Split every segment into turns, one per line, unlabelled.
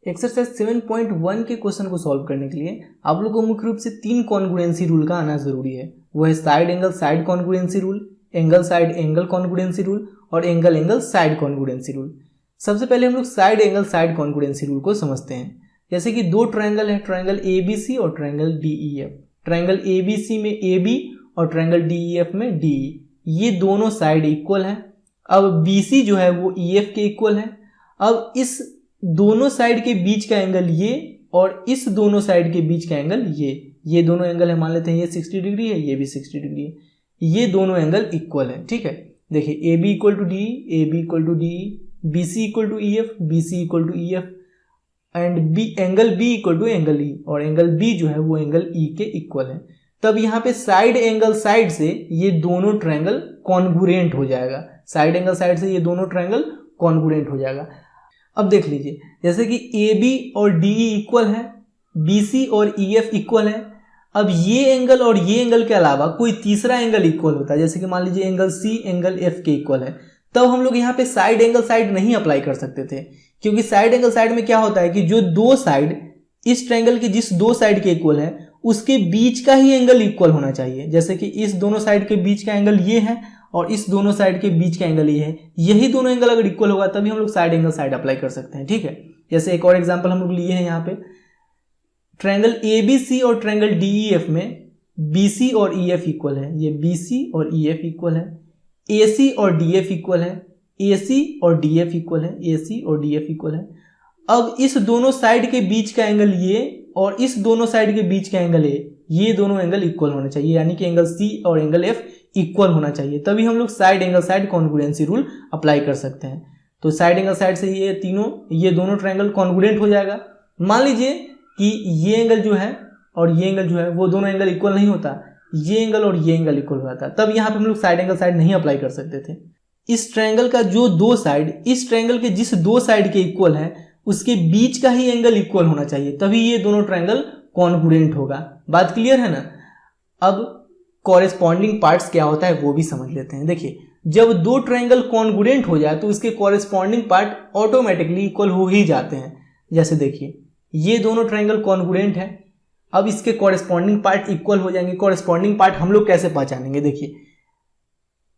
Exercise 7.1 के question को solve करने के लिए आप लोग को मुख्य रूप से 3 कॉन्ग्रुएंसी रूल का आना जरूरी है। वो है side angle side congruency rule, angle side angle congruency rule और angle angle side congruency rule. सबसे पहले हम लोग side angle side congruency rule को समझते हैं। जैसे कि दो ट्रायंगल है, ट्रायंगल ABC और ट्रायंगल DEF। ट्रायंगल ABC में AB और ट्रायंगल DEF में DE, ये दोनों साइड इक्वल है। अब BC जो है वो EF के इक्वल है। अब इस दोनों साइड के बीच का एंगल ये और इस दोनों साइड के बीच का एंगल ये दोनों एंगल है, मान लेते हैं ये 60 डिग्री है, ये भी 60 डिग्री है, ये दोनों एंगल इक्वल है। ठीक है, देखिए AB equal to DE, AB equal to DE, BC equal to EF, BC equal to EF and angle B equal to angle E, और एंगल B जो है वो एंगल E के इक्वल है। तब यहाँ पे साइड एंगल साइड से ये दोनों ट्रायंगल कॉन्ग्रुएंट हो जाएगा। साइड एंगल साइड से ये दोनों ट्रायंगल कॉन्ग्रुएंट हो जाएगा। अब देख लीजिए, जैसे कि AB और DE इक्वल है, BC और EF इक्वल है। अब ये एंगल और ये एंगल के अलावा कोई तीसरा एंगल इक्वल होता है, जैसे कि मान लीजिए एंगल C एंगल F के इक्वल है, तब हम लोग यहाँ पे साइड एंगल साइड नहीं अप्लाई कर सकते थे, क्योंकि साइड एंगल साइड में क्या होता है कि जो दो साइड इस ट्रायंगल के जिस दो साइड के इक्वल है उसके बीच का ही एंगल इक्वल होना चाहिए। जैसे कि इस दोनों साइड के बीच का एंगल ये है और इस दोनों साइड के बीच का एंगल ये है, यही दोनों एंगल अगर इक्वल होगा तभी हम लोग साइड एंगल साइड अप्लाई कर सकते हैं। ठीक है, जैसे एक और एग्जांपल हम लोग लिए हैं यहाँ पे, ट्रायंगल ABC और ट्रायंगल DEF में BC और EF इक्वल है, ये BC और EF इक्वल है। AC और DF इक्वल है, AC और DF इक्वल है, AC और DF इक्वल है। अब इस दोनों साइड के बीच का एंगल ये और इस दोनों साइड के बीच का एंगल ये दोनों एंगल इक्वल होना चाहिए, यानी कि एंगल C और एंगल F इक्वल होना चाहिए, तभी हम लोग side angle side congruency rule apply कर सकते हैं। तो साइड एंगल साइड से ये दोनों ट्रायंगल कॉन्ग्रुएंट हो जाएगा। मान लीजिए कि ये एंगल जो है और ये एंगल जो है वो दोनों एंगल इक्वल नहीं होता, ये एंगल और ये एंगल इक्वल हो जाता, तब यहाँ पे हम लोग साइड एंगल साइड नहीं अप्लाई कर सकते थे। इस ट्रायंगल का जो दो साइड इस ट्रायंगल के जिस दो साइड के इक्वल है उसके बीच का ही एंगल इक्वल होना चाहिए, तभी ये दोनों ट्रायंगल कॉन्ग्रुएंट होगा। बात क्लियर है ना? अब कॉरेस्पॉन्डिंग पार्ट्स क्या होता है वो भी समझ लेते हैं। देखिए, जब दो ट्रायंगल कॉन्ग्रुएंट हो जाए तो इसके कॉरेस्पॉन्डिंग पार्ट ऑटोमेटिकली इक्वल हो ही जाते हैं। जैसे देखिए, ये दोनों ट्रायंगल कॉन्ग्रुएंट है, अब इसके कॉरेस्पॉन्डिंग पार्ट इक्वल हो जाएंगे। कॉरेस्पॉन्डिंग पार्ट हम लोग कैसे पहचानेंगे? देखिए,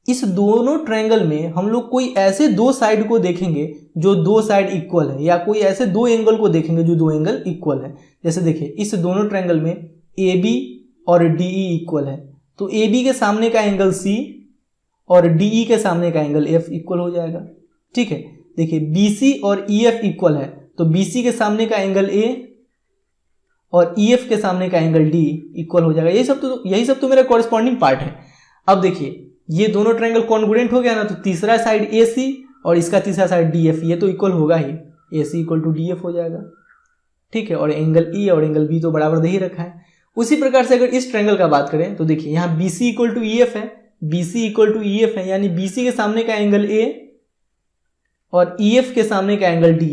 इस दोनों ट्रायंगल में हम लोग कोई ऐसे दो साइड को देखेंगे जो दो साइड इक्वल है, या कोई ऐसे दो एंगल को देखेंगे जो दो एंगल इक्वल है। जैसे देखिए, इस दोनों ट्रायंगल में AB और DE इक्वल है, तो AB के सामने का एंगल C और DE के सामने का एंगल F इक्वल हो जाएगा। ठीक है, देखिए BC और EF इक्वल है, तो BC के सामने का एंगल A और EF के सामने का एंगल D इक्वल हो जाएगा। यही सब तो मेरा कॉरेस्पॉन्डिंग पार्ट है। अब देखिए, ये दोनों ट्रायंगल कॉन्ग्रुएंट हो गया ना, तो तीसरा साइड AC और इसका तीसरा साइड DF, ये तो इक्वल होगा ही, AC इक्वल टू DF हो जाएगा। ठीक है, और एंगल E और एंगल B तो बराबर दे ही रखा है। उसी प्रकार से अगर इस ट्रायंगल का बात करें तो देखिए, यहाँ BC इक्वल टू EF है, BC इक्वल टू EF है, यानी BC के सामने का एंगल A और EF के सामने का एंगल D,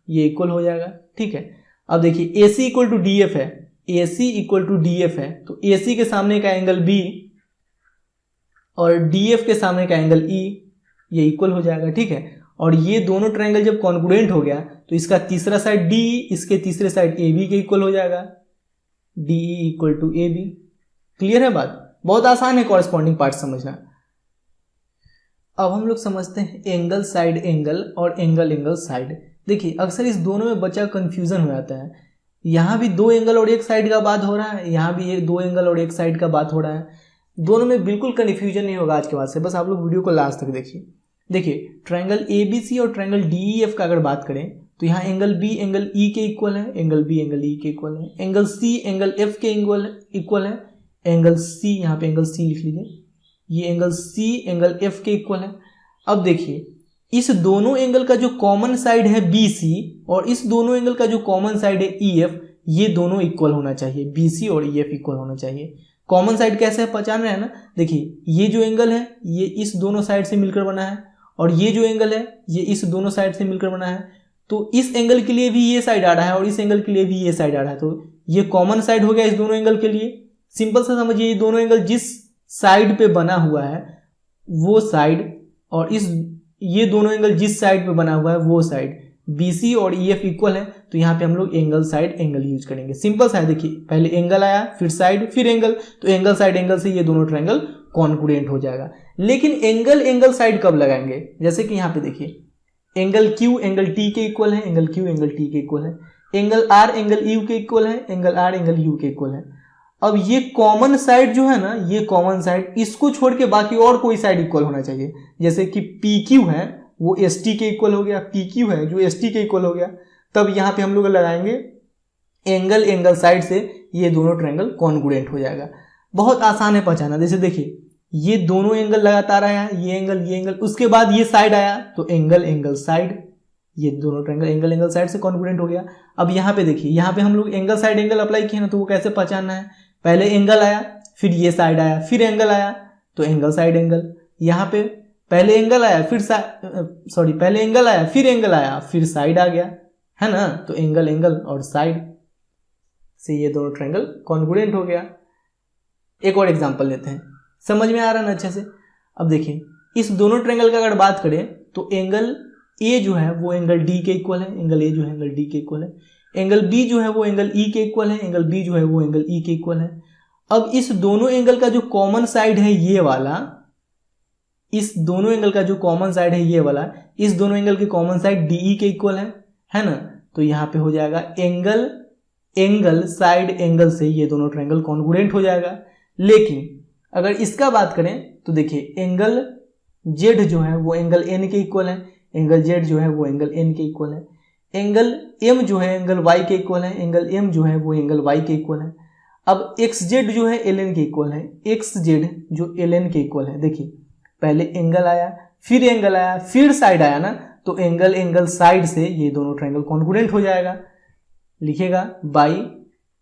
ये इक्वल हो जाएगा। ठीक है, अब देखिए AC इक्वल टू DF है, AC इक्वल टू DF है, तो AC के सामने का एंगल B और DF के सामने का एंगल E, ये इक्वल हो जाएगा। ठीक है, और ये दोनों ट्रायंगल जब कॉन्ग्रुएंट हो गया तो इसका तीसरा साइड DE इसके तीसरे साइड AB के इक्वल हो जाएगा, DE equal to AB। Clear है बात? बहुत आसान है कॉरेस्पॉन्डिंग पार्ट समझना। अब हम लोग समझते हैं एंगल साइड एंगल और एंगल एंगल साइड। देखिए, अक्सर इस दोनों में बच्चा कंफ्यूजन हो जाता है। यहाँ भी दो एंगल और एक साइड का बात हो रहा है, यहाँ भी दो एंगल और एक साइड का बात हो रहा है। दोनों में बिल्कुल कन्फ्यूजन नहीं होगा आज के बाद से, बस आप लोग वीडियो को लास्ट तक देखिए। देखिए, ट्रायंगल ABC और ट्रायंगल DEF का अगर बात करें तो यहाँ एंगल B एंगल E के इक्वल है, एंगल B एंगल E के इक्वल है, एंगल C एंगल F के इक्वल है, एंगल C, यहाँ पे एंगल C लिख लीजिए, ये एंगल C एंगल F के इक्वल है। अब देखिए, इस दोनों एंगल का जो कॉमन साइड है BC और इस दोनों एंगल का जो कॉमन साइड है EF, ये दोनों इक्वल होना चाहिए, BC और EF इक्वल होना चाहिए। कॉमन साइड कैसे पहचान रहे हैं ना? देखिए, ये जो एंगल है ये इस दोनों साइड से मिलकर बना है और ये जो एंगल है ये इस दोनों साइड से मिलकर बना है, तो इस एंगल के लिए भी ये साइड आ रहा है और इस एंगल के लिए भी ये साइड आ रहा है, तो ये कॉमन साइड हो गया इस दोनों एंगल के लिए। सिंपल से समझिए, ये दोनों एंगल जिस साइड पे बना हुआ है वो साइड और ये दोनों एंगल जिस साइड पे बना हुआ है वो साइड, BC और EF इक्वल है तो यहाँ पे हम लोग एंगल साइड एंगल यूज करेंगे। सिंपल सा है, देखिए पहले एंगल आया फिर साइड फिर एंगल, तो एंगल साइड एंगल से ये दोनों ट्रायंगल कॉन्ग्रुएंट हो जाएगा। लेकिन एंगल एंगल साइड कब लगाएंगे, जैसे कि यहाँ पे देखिए एंगल Q एंगल T के इक्वल है, एंगल Q एंगल T के इक्वल है, एंगल R एंगल U के इक्वल है, एंगल R एंगल U के इक्वल है। अब ये कॉमन साइड जो है ना, ये कॉमन साइड इसको छोड़ के बाकी और कोई साइड इक्वल होना चाहिए। जैसे कि PQ है वो ST के इक्वल हो गया, PQ है जो ST के इक्वल हो गया, तब यहाँ पे हम लोग लगाएंगे एंगल एंगल साइड से ये दोनों ट्रायंगल कॉन्ग्रुएंट हो जाएगा। बहुत आसान है पहचाना। जैसे देखिए ये दोनों एंगल लगातार आया, ये एंगल, उसके बाद ये साइड आया तो एंगल एंगल साइड, ये दोनों ट्रायंगल एंगल एंगल साइड से कॉन्ग्रुएंट हो गया। अब यहाँ पे देखिए, यहाँ पे हम लोग एंगल साइड एंगल अप्लाई किए ना, तो वो कैसे पहचानना है, पहले एंगल आया फिर ये साइड आया फिर एंगल आया तो एंगल साइड एंगल। यहाँ पे पहले एंगल आया पहले एंगल आया फिर साइड आ गया है ना, तो एंगल एंगल और साइड से ये दोनों ट्रायंगल कॉन्ग्रुएंट हो गया। एक और एग्जांपल लेते हैं, समझ में आ रहा है ना अच्छे से। अब देखिए इस दोनों ट्रायंगल का अगर बात करें तो एंगल A जो है वो एंगल D के इक्वल है, एंगल A जो है एंगल D के इक्वल है, एंगल B जो है वो एंगल E के इक्वल है, एंगल B जो है वो एंगल E के इक्वल है। अब इस दोनों एंगल का जो कॉमन साइड है ये वाला, इस दोनों एंगल का जो कॉमन साइड है ये वाला, इस दोनों एंगल के कॉमन साइड DE के इक्वल है ना, तो यहाँ पे हो जाएगा एंगल एंगल साइड एंगल से ये दोनों ट्रायंगल कॉन्ग्रुएंट हो जाएगा। लेकिन अगर इसका बात करें तो देखिए एंगल Z जो है वो एंगल N के इक्वल है, एंगल Z जो है वो एंगल N के इक्वल है, एंगल M जो है एंगल Y के इक्वल है, एंगल M जो है वो एंगल Y के इक्वल है। अब XZ जो है LN के इक्वल है, XZ जो LN के इक्वल है। देखिए पहले एंगल आया फिर साइड आया ना, तो एंगल एंगल साइड से ये दोनों ट्रायंगल कॉन्ग्रुएंट हो जाएगा। लिखेगा by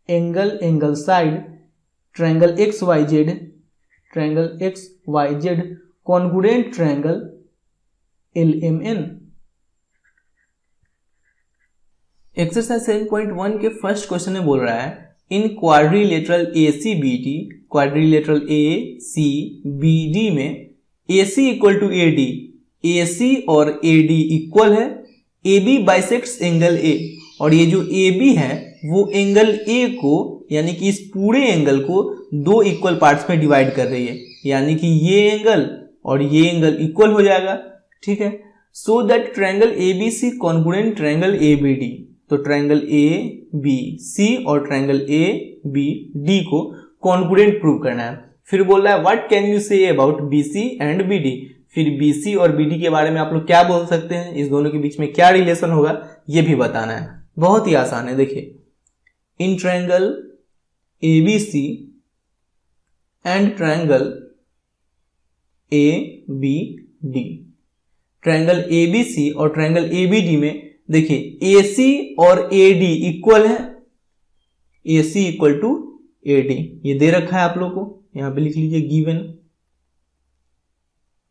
angle angle side triangle XYZ congruent triangle LMN। Exercise 7.1 के फर्स्ट क्वेश्चन में बोल रहा है इन क्वाड्रिलेटरल ACBD में AC equal to AD, AC और AD इक्वल है, AB बाइसेक्ट्स एंगल A, और ये जो AB है वो एंगल A को यानी कि इस पूरे एंगल को दो इक्वल पार्ट्स में डिवाइड कर रही है, यानी कि ये एंगल और ये एंगल इक्वल हो जाएगा। ठीक है, so that triangle ABC congruent triangle ABD, तो ट्रायंगल ABC और ट्रायंगल ABD को कॉन्ग्रुएंट प्रूव करना है। फिर बोल रहा है what can you say about BC and BD, फिर BC और BD के बारे में आप लोग क्या बोल सकते हैं, इस दोनों के बीच में क्या रिलेशन होगा ये भी बताना है। बहुत ही आसान है। देखिए इन triangle ABC and triangle ABD, triangle ABC और ट्रायंगल ABD में देखिए AC और AD इक्वल है, AC इक्वल टू AD ये दे रखा है आप लोग को, यहां पे लिख लीजिए गिवन।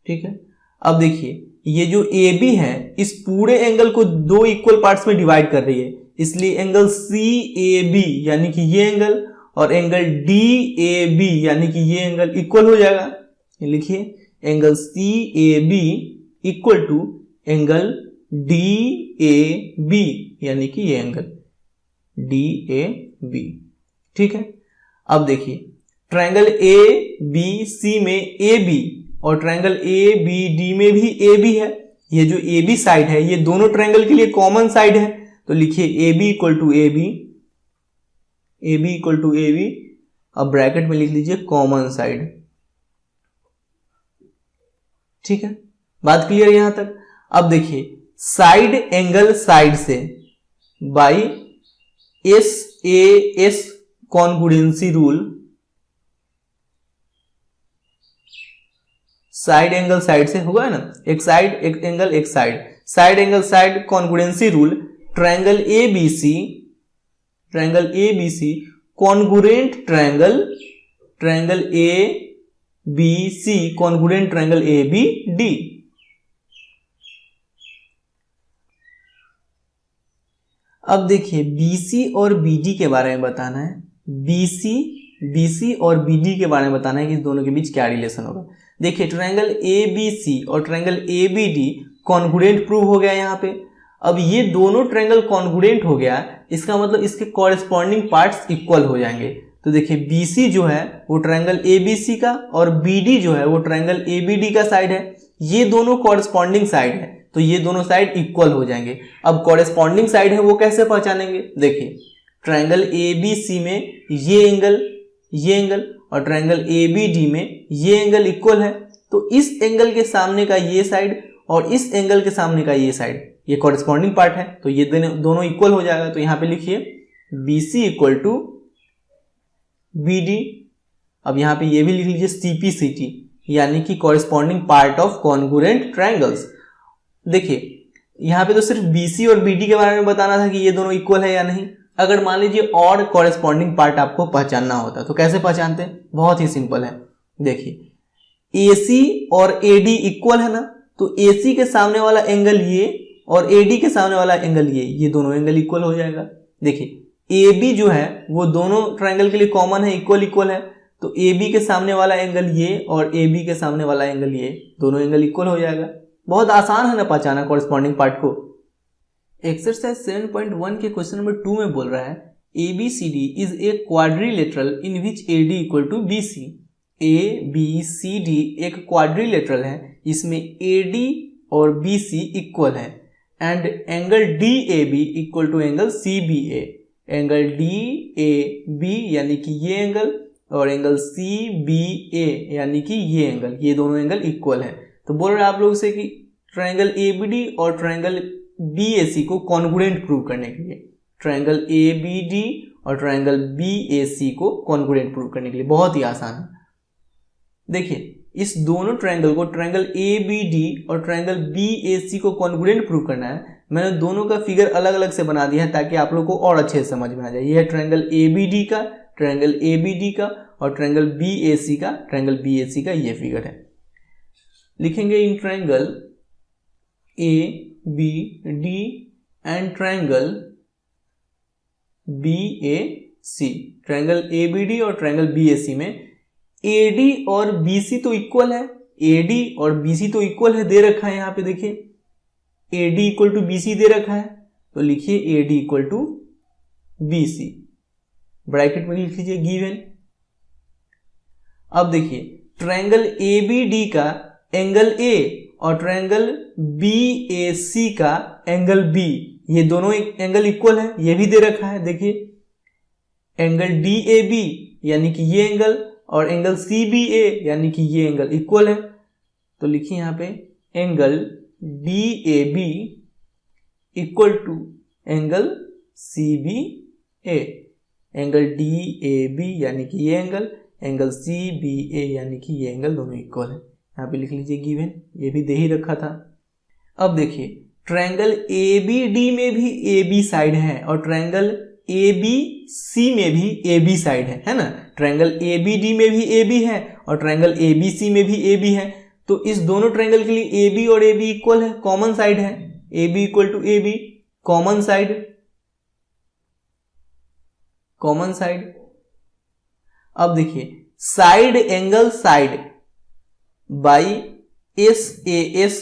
ठीक है, अब देखिए ये जो AB है इस पूरे एंगल को दो इक्वल पार्ट्स में डिवाइड कर रही है, इसलिए एंगल CAB यानी कि ये एंगल और एंगल DAB यानी कि ये एंगल इक्वल हो जाएगा। लिखिए angle CAB equal to angle DAB यानी कि ये एंगल DAB। ठीक है, अब देखिए ट्रायंगल ABC में AB और ट्रायंगल ABD में भी AB है, ये जो AB साइड है ये दोनों ट्रायंगल के लिए कॉमन साइड है, तो लिखिए AB equal to AB, AB equal to AB, अब ब्रैकेट में लिख लीजिए कॉमन साइड। ठीक है, बात क्लियर यहां तक। अब देखिए साइड एंगल साइड से by SAS congruency rule, side angle side से होगा ना, एक साइड एक एंगल एक side, side angle side congruency rule, triangle ABC congruent triangle ABC congruent triangle ABD। अब देखिए BC और BD के बारे में बताना है, BC और BD के बारे में बताना है कि इस दोनों के बीच क्या रिलेशन होगा। देखिए ट्रायंगल ABC और ट्रायंगल ABD कॉन्ग्रुएंट प्रूव हो गया यहाँ पे। अब ये दोनों ट्रायंगल कॉन्ग्रुएंट हो गया, इसका मतलब इसके कॉरेस्पॉन्डिंग पार्ट्स इक्वल हो जाएंगे। तो देखिए BC जो है वो ट्रायंगल ABC का और BD जो है वो ट्रायंगल ABD का साइड है। ये दोनों कॉरेस्पॉन्डिंग साइड है, तो ये दोनों साइड इक्वल हो जाएंगे। अब कॉरेस्पॉन्डिंग साइड है वो कैसे पहचानेंगे, देखिए ट्रायंगल ABC में ये एंगल और ट्रायंगल ABD में ये एंगल इक्वल है, तो इस एंगल के सामने का ये साइड और इस एंगल के सामने का ये साइड ये कॉरेस्पॉन्डिंग पार्ट है, तो ये दोनों इक्वल हो जाएगा। तो यहां पे लिखिए BC इक्वल टू BD। अब यहां पे ये भी लिख लीजिए CPCT, यानी कि corresponding part of congruent triangles. देखिए यहां पे तो सिर्फ BC और BD के बारे में बताना था कि ये दोनों इक्वल है या नहीं। अगर मान लीजिए और कॉरेस्पॉन्डिंग पार्ट आपको पहचानना होता तो कैसे पहचानते हैं, बहुत ही सिंपल है। देखिए AC और AD इक्वल है ना, तो AC के सामने वाला एंगल ये और AD के सामने वाला एंगल ये दोनों एंगल इक्वल हो जाएगा। देखिए AB जो है वो दोनों ट्रायंगल के लिए कॉमन है, इक्वल है, तो AB के सामने वाला एंगल ये और AB के सामने वाला एंगल ये, दोनों एंगल इक्वल हो जाएगा। बहुत आसान है ना पहचाना कॉरेस्पॉन्डिंग पार्ट को। एक्सरसाइज 7.1 के क्वेश्चन नंबर 2 में बोल रहा है ABCD is a quadrilateral in which AD equal to BC। ABCD एक क्वाड्रिलेटरल है, इसमें AD और BC इक्वल है, and angle DAB equal to angle CBA। Angle DAB यानी कि ये एंगल और एंगल CBA यानी कि ये एंगल, ये दोनों एंगल इक्वल है। तो बोल रहा है आप लोगों से कि ट्रायंगल ABD और ट्रायंगल BAC को कॉन्ग्रुएंट प्रूव करने के लिए, ट्रायंगल ABD और ट्रायंगल BAC को कॉन्ग्रुएंट प्रूव करने के लिए बहुत ही आसान है। देखिए इस दोनों ट्रायंगल को, ट्रायंगल ABD और ट्रायंगल BAC को कॉन्ग्रुएंट प्रूव करना है। मैंने दोनों का फिगर अलग अलग से बना दिया है ताकि आप लोग को और अच्छे से समझ में आ जाए। ये है ट्रायंगल ABD का, ट्रायंगल ABD का और ट्रायंगल BAC का, ट्रायंगल BAC का ये फिगर है। लिखेंगे in triangle ABD and triangle BAC। Triangle ABD और ट्रायंगल BAC में AD और BC तो इक्वल है, AD और BC तो इक्वल है, दे रखा है यहाँ पे। देखिए AD इक्वल टू BC दे रखा है, तो लिखिए AD equal to BC, bracket में लिख लीजिए गिवन। अब देखिए ट्रायंगल ABD का एंगल A और ट्रायंगल BAC का एंगल B, ये दोनों एंगल इक्वल है, ये भी दे रखा है। देखिए एंगल DAB यानी कि ये एंगल और एंगल CBA यानी कि ये एंगल इक्वल है, तो लिखिए यहाँ पे angle DAB equal to angle CBA। Angle DAB यानी कि ये एंगल, एंगल CBA यानी कि ये एंगल, दोनों इक्वल है। यहाँ पे लिख लीजिए गिवन, ये भी दे ही रखा था। अब देखिए ट्रायंगल ABD में भी AB साइड है और ट्रायंगल ABC में भी AB साइड है ना। ट्रायंगल ABD में भी AB है और ट्रायंगल ABC में भी AB है, तो इस दोनों ट्रायंगल के लिए AB और AB इक्वल है, कॉमन साइड है। AB equal to AB, common side. अब देखिए side angle side by SAS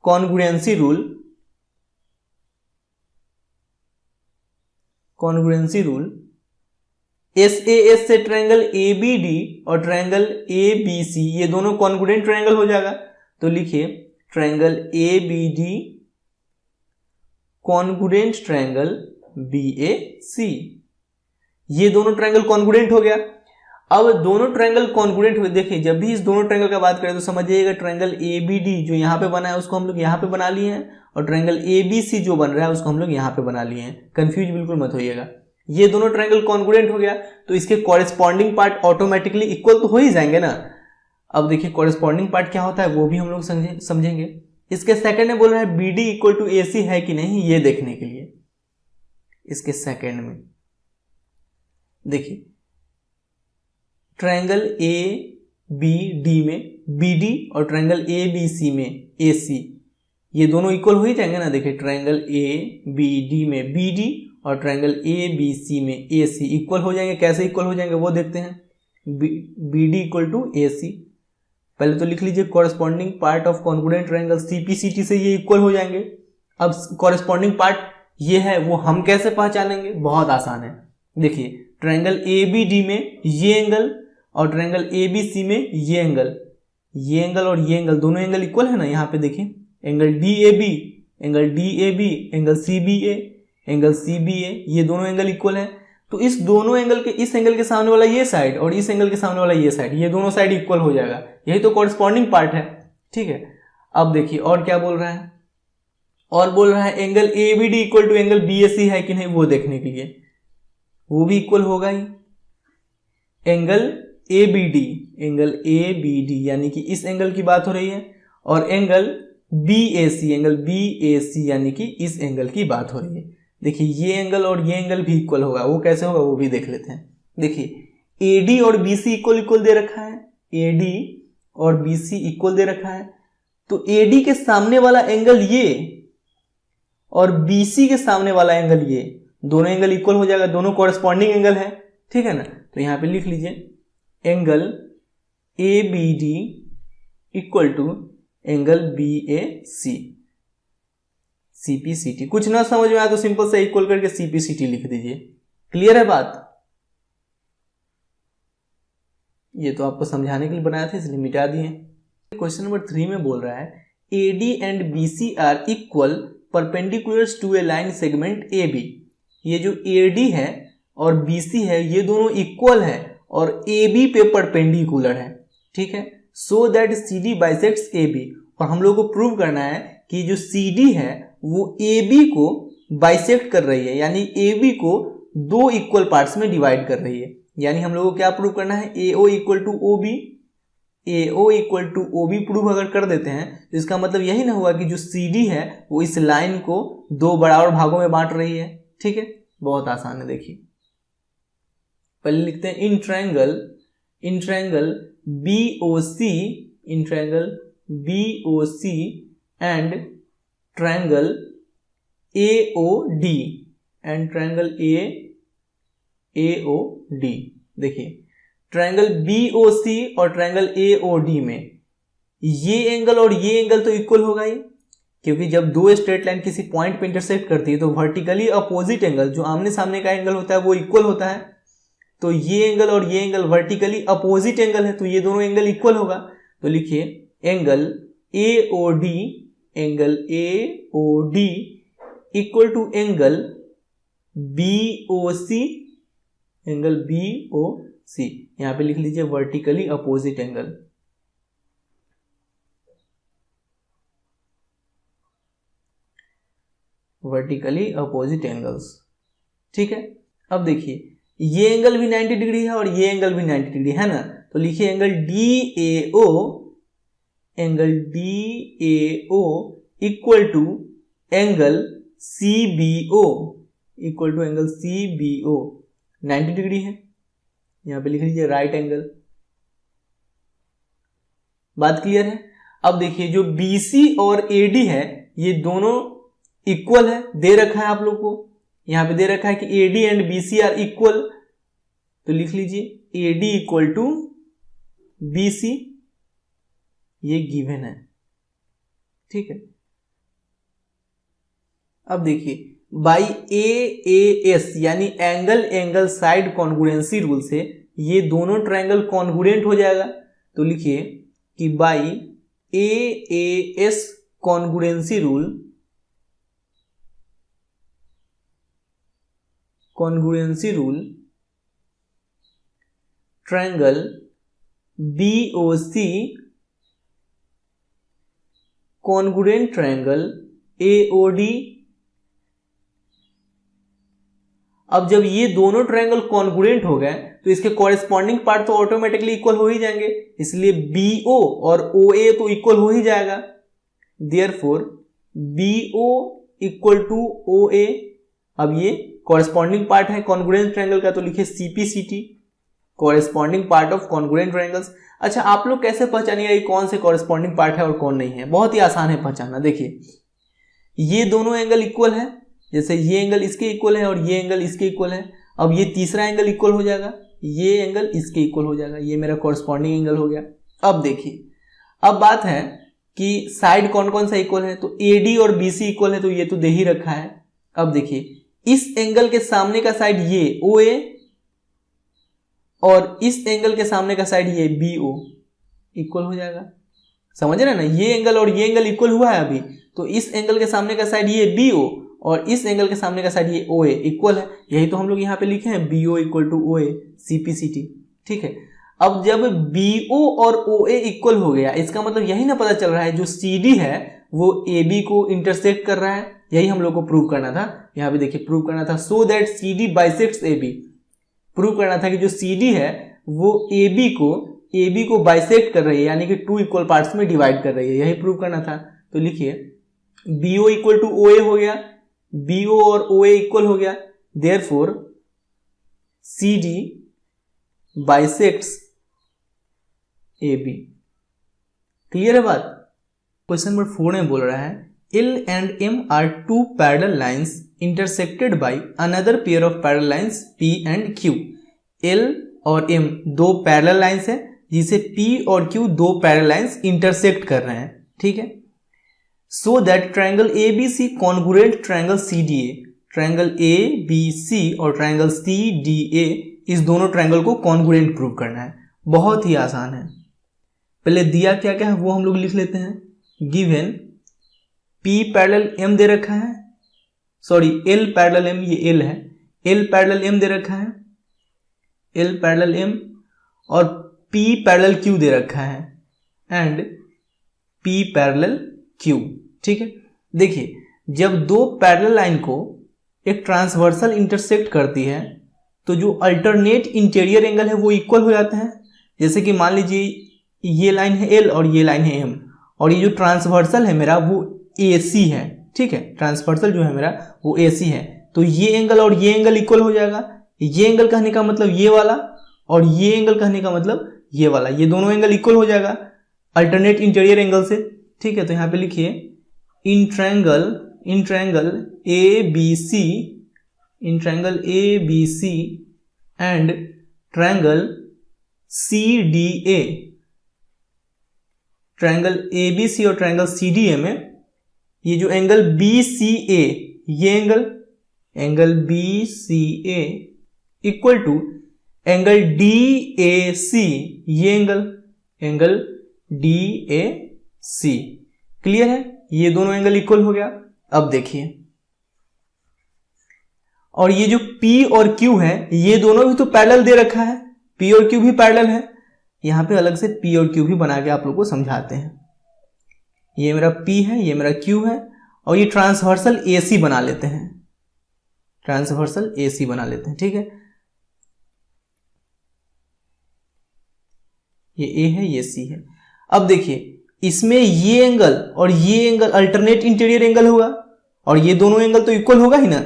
congruency rule, SAS से ट्रायंगल ABD और ट्रायंगल ABC ये दोनों कॉन्ग्रुएंट ट्रायंगल हो जाएगा, तो लिखिए triangle ABD congruent triangle BAC, ये दोनों ट्रायंगल कॉन्ग्रुएंट हो गया। अब दोनों ट्रायंगल कॉन्ग्रुएंट हुए, देखिए जब भी इस दोनों ट्रायंगल का बात करें तो समझिएगा ट्रायंगल ABD जो यहाँ पे बना है उसको हम लोग यहाँ पे बना लिए हैं, और ट्रायंगल ABC जो बन रहा है उसको हम लोग यहाँ पे बना लिए हैं। कंफ्यूज बिल्कुल मत होइएगा। ये दोनों ट्रायंगल कॉन्ग्रुएंट हो गया तो इसके कॉरेस्पॉन्डिंग पार्ट ऑटोमेटिकली इक्वल तो हो ही जाएंगे ना। अब देखिए कॉरेस्पॉन्डिंग पार्ट क्या होता है वो भी हम लोग समझेंगे। इसके सेकंड में बोल रहा है BD इक्वल टू AC है कि नहीं, ये देखने के लिए इसके सेकंड में देखिए ट्रायंगल ABD में BD और ट्रायंगल ABC में AC, ये दोनों इक्वल हो ही जाएंगे ना। देखिए ट्रायंगल ABD में BD और ट्रायंगल ABC में AC इक्वल हो जाएंगे। कैसे इक्वल हो जाएंगे वो देखते हैं। BD इक्वल टू AC, पहले तो लिख लीजिए corresponding part of congruent triangle CPCT से ये इक्वल हो जाएंगे। अब कॉरेस्पॉन्डिंग पार्ट ये है, वो हम कैसे पहचानेंगे? बहुत आसान है। देखिए ट्रायंगल ABD में ये एंगल और ट्रायंगल ABC में ये एंगल और ये एंगल दोनों एंगल इक्वल है ना। यहाँ पे देखिए angle DAB, angle CBA, angle CBA, ये दोनों एंगल इक्वल है। तो इस दोनों एंगल के, इस एंगल के सामने वाला ये साइड और इस एंगल के सामने वाला ये साइड, ये दोनों साइड इक्वल हो जाएगा। यही तो कॉरेस्पॉन्डिंग पार्ट है, ठीक है। अब देखिए और क्या बोल रहा है, और बोल रहा है angle ABD equal to angle BAC है कि नहीं वो देखने के लिए, वो भी इक्वल होगा ही। एंगल ABD यानी कि इस एंगल की बात हो रही है, और एंगल BAC यानी कि इस एंगल की बात हो रही है। देखिए ये एंगल और ये एंगल भी इक्वल होगा, वो कैसे होगा वो भी देख लेते हैं। देखिए AD और BC इक्वल दे रखा है, AD और BC इक्वल दे रखा है, तो AD के सामने वाला एंगल ये और BC के सामने वाला एंगल ये, दोनों एंगल इक्वल हो जाएगा, दोनों कॉरेस्पॉन्डिंग एंगल है, ठीक है ना। तो यहां पे लिख लीजिए angle ABD equal to angle BAC, CPCT। कुछ ना समझ में आया तो सिंपल से इक्वल करके CPCT लिख दीजिए। क्लियर है बात? ये तो आपको समझाने के लिए बनाया था इसलिए मिटा दिए। क्वेश्चन नंबर 3 में बोल रहा है AD and BC are equal perpendiculars to a line segment AB। ये जो AD है और BC है ये दोनों इक्वल है और AB पे परपेंडिकुलर है, ठीक है। So that CD bisects AB, और हम लोग को प्रूव करना है कि जो CD है वो AB को बाइसेक्ट कर रही है, यानी AB को दो इक्वल पार्ट्स में डिवाइड कर रही है। यानी हम लोग को क्या प्रूव करना है, AO equal to OB prove अगर कर देते हैं तो इसका मतलब यही ना हुआ कि जो CD है वो इस लाइन को दो बराबर भागों में बांट रही है, ठीक है। बहुत आसान है, देखिए पहले लिखते हैं in triangle BOC and triangle AOD देखिए ट्रायंगल BOC और ट्रायंगल AOD में ये एंगल और ये एंगल तो इक्वल होगा ही, क्योंकि जब दो स्ट्रेट लाइन किसी पॉइंट पे इंटरसेक्ट करती है तो वर्टिकली अपोजिट एंगल, जो आमने सामने का एंगल होता है वो इक्वल होता है। तो ये एंगल और ये एंगल वर्टिकली अपोजिट एंगल है, तो ये दोनों एंगल इक्वल होगा। तो लिखिए angle AOD equal to angle BOC यहां पे लिख लीजिए vertically opposite angle. Vertically opposite angles, ठीक है। अब देखिए ये एंगल भी 90 डिग्री है और ये एंगल भी 90 डिग्री है ना, तो लिखिए angle DAO equal to angle CBO 90 degree है, यहां पे लिख लीजिए राइट एंगल। बात क्लियर है? अब देखिए जो BC और AD है ये दोनों इक्वल है, दे रखा है आप लोग को, यहां पे दे रखा है कि AD and BC are equal, तो लिख लीजिए AD इक्वल टू BC, ये गिवन है, ठीक है। अब देखिए बाई AAS यानी एंगल साइड कॉन्ग्रुएंसी रूल से ये दोनों ट्रायंगल कॉन्ग्रुएंट हो जाएगा। तो लिखिए कि by AAS congruency rule triangle BOC congruent triangle AOD। अब जब ये दोनों ट्रायंगल कॉन्ग्रुएंट हो गए तो इसके कॉरेस्पॉन्डिंग पार्ट तो ऑटोमेटिकली इक्वल हो ही जाएंगे, इसलिए BO और OA तो इक्वल हो ही जाएगा। Therefore BO equal to OA। अब ये कॉरेस्पॉन्डिंग पार्ट है कॉन्ग्रुएंट ट्रायंगल का, तो लिखिए CPCT corresponding part of congruent triangles. अच्छा आप लोग कैसे पहचानिएगा कि कौन से कॉरेस्पॉन्डिंग पार्ट है और कौन नहीं है? बहुत ही आसान है पहचानना। देखिए ये दोनों एंगल इक्वल है, जैसे ये एंगल इसके इक्वल है और ये एंगल इसके इक्वल है। अब ये तीसरा एंगल इक्वल हो जाएगा, ये एंगल इसके इक्वल हो जाएगा, ये मेरा कॉरेस्पॉन्डिंग एंगल हो गया। अब देखिए अब बात है कि साइड कौन कौन सा इक्वल है, तो AD और BC इक्वल है, तो ये तो दे ही रखा है। अब देखिए इस एंगल के सामने का साइड ये OA और इस एंगल के सामने का साइड ये BO इक्वल हो जाएगा, समझ रहे ना, ये एंगल और ये एंगल इक्वल हुआ है अभी, तो इस एंगल के सामने का साइड ये BO और इस एंगल के सामने का साइड ये OA इक्वल है। यही तो हम लोग यहाँ पे लिखे हैं BO equal to OA CPCT, ठीक है। अब जब BO और OA इक्वल हो गया, इसका मतलब यही ना पता चल रहा है जो CD है वो AB को इंटरसेक्ट कर रहा है, यही हम लोग को प्रूव करना था। यहाँ पे देखिए प्रूव करना था so that CD bisects AB, prove करना था कि जो CD है वो AB को बाइसेक्ट कर रही है, यानी कि 2 इक्वल पार्ट्स में डिवाइड कर रही है, यही प्रूव करना था। तो लिखिए BO इक्वल टू OA हो गया, BO और OA इक्वल हो गया, therefore CD bisects AB। Clear है बात। क्वेश्चन नंबर 4 में बोल रहा है L and M are two parallel lines intersected by another pair of parallel lines P and Q। L और M दो पैरेलल लाइंस है जिसे P और Q दो पैरेलल लाइंस इंटरसेक्ट कर रहे हैं, ठीक है। So that triangle ABC congruent triangle CDA, triangle ABC और ट्रायंगल CDA, इस दोनों ट्रायंगल को कॉन्ग्रुएंट प्रूव करना है। बहुत ही आसान है। पहले दिया क्या क्या है वो हम लोग लिख लेते हैं। गिवन P पैरेलल M दे रखा है, सॉरी L पैरेलल M, ये L है, L पैरेलल M दे रखा है, L पैरेलल M और P पैरेलल Q दे रखा है एंड P पैरेलल Q, ठीक है। देखिए जब दो पैरेलल लाइन को एक ट्रांसवर्सल इंटरसेक्ट करती है तो जो अल्टरनेट इंटीरियर एंगल है वो इक्वल हो जाता है। जैसे कि मान लीजिए ये लाइन है L और ये लाइन है M और ये जो ट्रांसवर्सल है मेरा वो AC है, ठीक है, ट्रांसवर्सल जो है मेरा वो AC है, तो ये एंगल और ये एंगल इक्वल हो जाएगा। ये एंगल कहने का मतलब ये वाला और ये एंगल कहने का मतलब ये वाला, ये दोनों एंगल इक्वल हो जाएगा अल्टरनेट इंटीरियर एंगल से, ठीक है। तो यहाँ पे लिखिए in triangle ABC and triangle CDA, triangle ABC और ट्रायंगल CDA में ये जो एंगल BCA, ये angle BCA equal to angle DAC, ये एंगल DAC। क्लियर है, ये दोनों एंगल इक्वल हो गया। अब देखिए और ये जो P और Q है ये दोनों भी तो पैरेलल दे रखा है, P और Q भी पैरेलल है। यहां पे अलग से P और Q भी बना के आप लोग को समझाते हैं। ये मेरा P है, ये मेरा Q है और ये ट्रांसवर्सल AC बना लेते हैं, ट्रांसवर्सल AC बना लेते हैं, ठीक है। ये A है, ये C है। अब देखिए इसमें ये एंगल और ये एंगल अल्टरनेट इंटीरियर एंगल होगा और ये दोनों एंगल तो इक्वल होगा ही ना।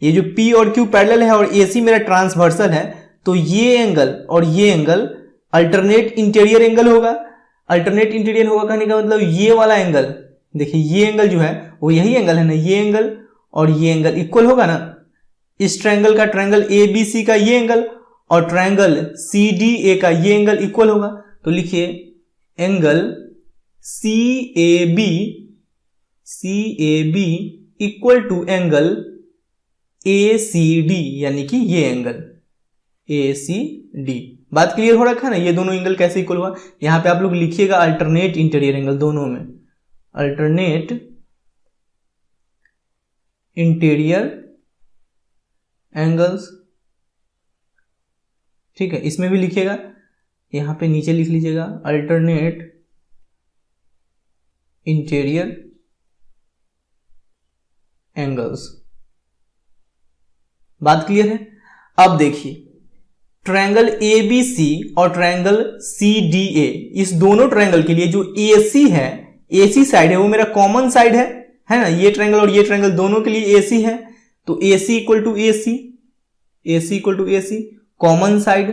ये जो P और Q पैरेलल है और AC मेरा ट्रांसवर्सल है, तो ये एंगल और ये एंगल अल्टरनेट इंटीरियर एंगल होगा। अल्टरनेट इंटीरियर होगा कहने का मतलब ये वाला एंगल, देखिए ये एंगल जो है वो यही एंगल है ना, ये एंगल और ये एंगल इक्वल होगा ना। इस ट्रायंगल का, ट्रायंगल ABC का ये एंगल और ट्रायंगल CDA का ये एंगल इक्वल होगा। तो लिखिए angle CAB equal to angle ACD, यानी कि ये एंगल ACD। बात क्लियर हो रखा है ना, ये दोनों एंगल कैसे इक्वल हुआ। यहां पे आप लोग लिखिएगा अल्टरनेट इंटीरियर एंगल, दोनों में अल्टरनेट इंटीरियर एंगल्स, ठीक है। इसमें भी लिखिएगा, यहां पे नीचे लिख लीजिएगा अल्टरनेट इंटीरियर एंगल्स। बात क्लियर है। अब देखिए ट्रायंगल ABC और ट्रायंगल CDA, इस दोनों ट्रायंगल के लिए जो AC है, AC साइड है वो मेरा कॉमन साइड है ना। ये ट्रायंगल और ये ट्रायंगल दोनों के लिए AC है, तो AC equal to AC common side.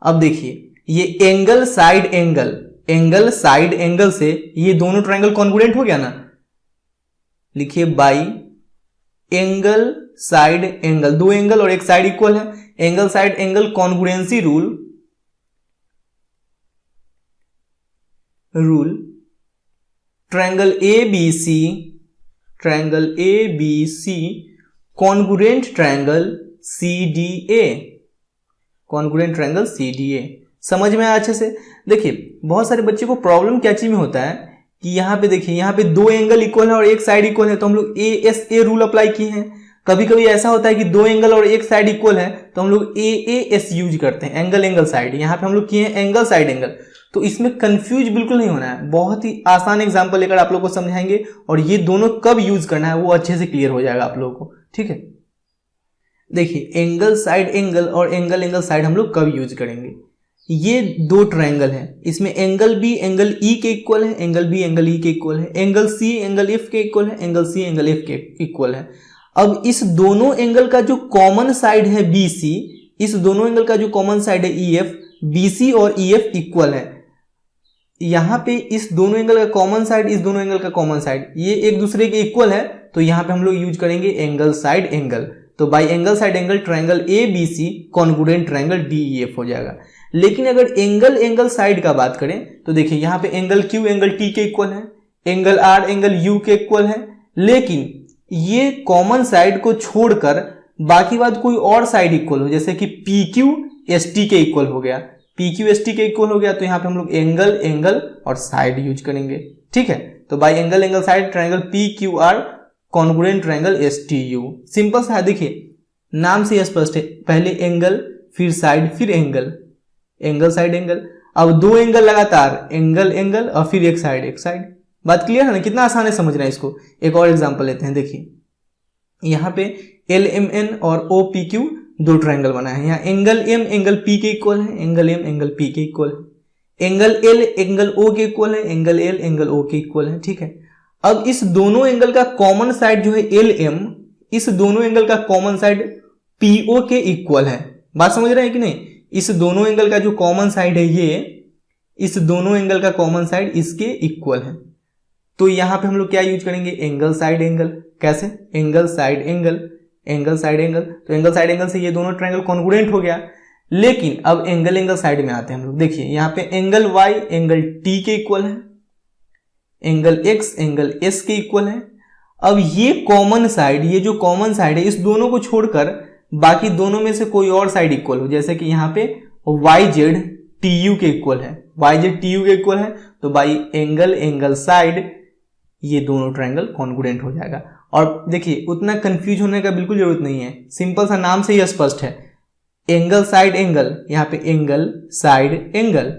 अब देखिए ये एंगल साइड एंगल से ये दोनों ट्रायंगल कॉन्ग्रुएंट हो गया ना। लिखिए बाई एंगल साइड एंगल, दो एंगल और एक साइड इक्वल है, angle side angle congruency rule rule, triangle A B C congruent triangle C D A. समझ में आया अच्छे से? देखिए बहुत सारे बच्चे को प्रॉब्लम क्या चीज में होता है कि यहाँ पे देखिए, यहाँ पे दो एंगल इक्वल है और एक साइड इक्वल है, तो हम लोग ए रूल अप्लाई किए हैं। कभी कभी ऐसा होता है कि दो एंगल और एक साइड इक्वल है, तो हम लोग एएस यूज करते हैं, एंगल साइड। यहाँ पे हम लोग किए हैं एंगल साइड एंगल। तो इसमें कंफ्यूज बिल्कुल नहीं होना है, बहुत ही आसान एग्जांपल लेकर आप लोग को समझाएंगे, और ये दोनों कब यूज करना है वो अच्छे से क्लियर हो जाएगा आप लोगों को। ठीक है, देखिए एंगल साइड एंगल और एंगल साइड हम लोग कब यूज करेंगे। ये दो ट्रायंगल है, इसमें एंगल बी एंगल ई के इक्वल है, एंगल बी एंगल ई के इक्वल है, एंगल सी एंगल एफ के इक्वल है, एंगल सी एंगल एफ के इक्वल है। अब इस दोनों एंगल का जो कॉमन साइड है बी सी, इस दोनों एंगल का जो कॉमन साइड है ई एफ, बी सी और ई एफ इक्वल है। यहाँ पे इस दोनों एंगल का कॉमन साइड, इस दोनों एंगल का कॉमन साइड, ये एक दूसरे के इक्वल है, तो यहाँ पे हम लोग यूज करेंगे एंगल साइड एंगल। तो by angle side angle triangle A B C congruent triangle D E F हो जाएगा। लेकिन अगर एंगल साइड का बात करें तो देखिए यहाँ पे एंगल क्यू एंगल टी के इक्वल है, एंगल आर एंगल यू के इक्वल है, लेकिन ये कॉमन साइड को छोड़कर बाकी बात कोई और साइड इक्वल हो, जैसे कि पी क्यू एस टी के इक्वल हो गया, पी क्यू एस टी के इक्वल हो गया, तो यहाँ पे हम लोग एंगल और साइड यूज करेंगे। ठीक है, तो by angle side triangle P Q R congruent triangle S T U. Simple सा है, देखिए नाम से स्पष्ट है, पहले एंगल फिर साइड फिर एंगल साइड एंगल। अब दो एंगल लगातार एंगल और फिर एक साइड। बात क्लियर है ना? कितना आसान है समझना है इसको। एक और एग्जांपल लेते हैं, देखिए यहाँ पे एल एम एन और ओ पी क्यू दो ट्रायंगल बनाए हैं। यहाँ एंगल एम एंगल पी के इक्वल है, एंगल एम एंगल पी के इक्वल है, एंगल एल एंगल ओ के इक्वल है, एंगल एल एंगल ओ के इक्वल है। ठीक है, अब इस दोनों एंगल का कॉमन साइड जो है एल एम, इस दोनों एंगल का कॉमन साइड पीओ के इक्वल है। बात समझ रहे हैं कि नहीं? इस दोनों एंगल का जो कॉमन साइड है ये, इस दोनों एंगल का कॉमन साइड इसके इक्वल है। तो यहां पे हम लोग क्या यूज करेंगे? Angle side angle. कैसे? Angle side angle. तो एंगल साइड एंगल से ये दोनों ट्रायंगल कॉन्ग्रुएंट हो गया। लेकिन अब एंगल साइड में आते हैं हम लोग। देखिए यहाँ पे एंगल वाई एंगल टी के इक्वल है, एंगल एक्स एंगल एस के इक्वल है। अब ये कॉमन साइड, ये जो कॉमन साइड है, इस दोनों को छोड़कर बाकी दोनों में से कोई और साइड इक्वल हो, जैसे कि यहाँ पे वाई जेड टी यू के इक्वल है, वाई जेड टी यू के इक्वल है, तो बाई एंगल साइड ये दोनों ट्रायंगल कॉन्ग्रुएंट हो जाएगा। और देखिए उतना कंफ्यूज होने का बिल्कुल जरूरत नहीं है, सिंपल सा नाम से ही स्पष्ट है। एंगल साइड एंगल, यहाँ पे एंगल साइड एंगल,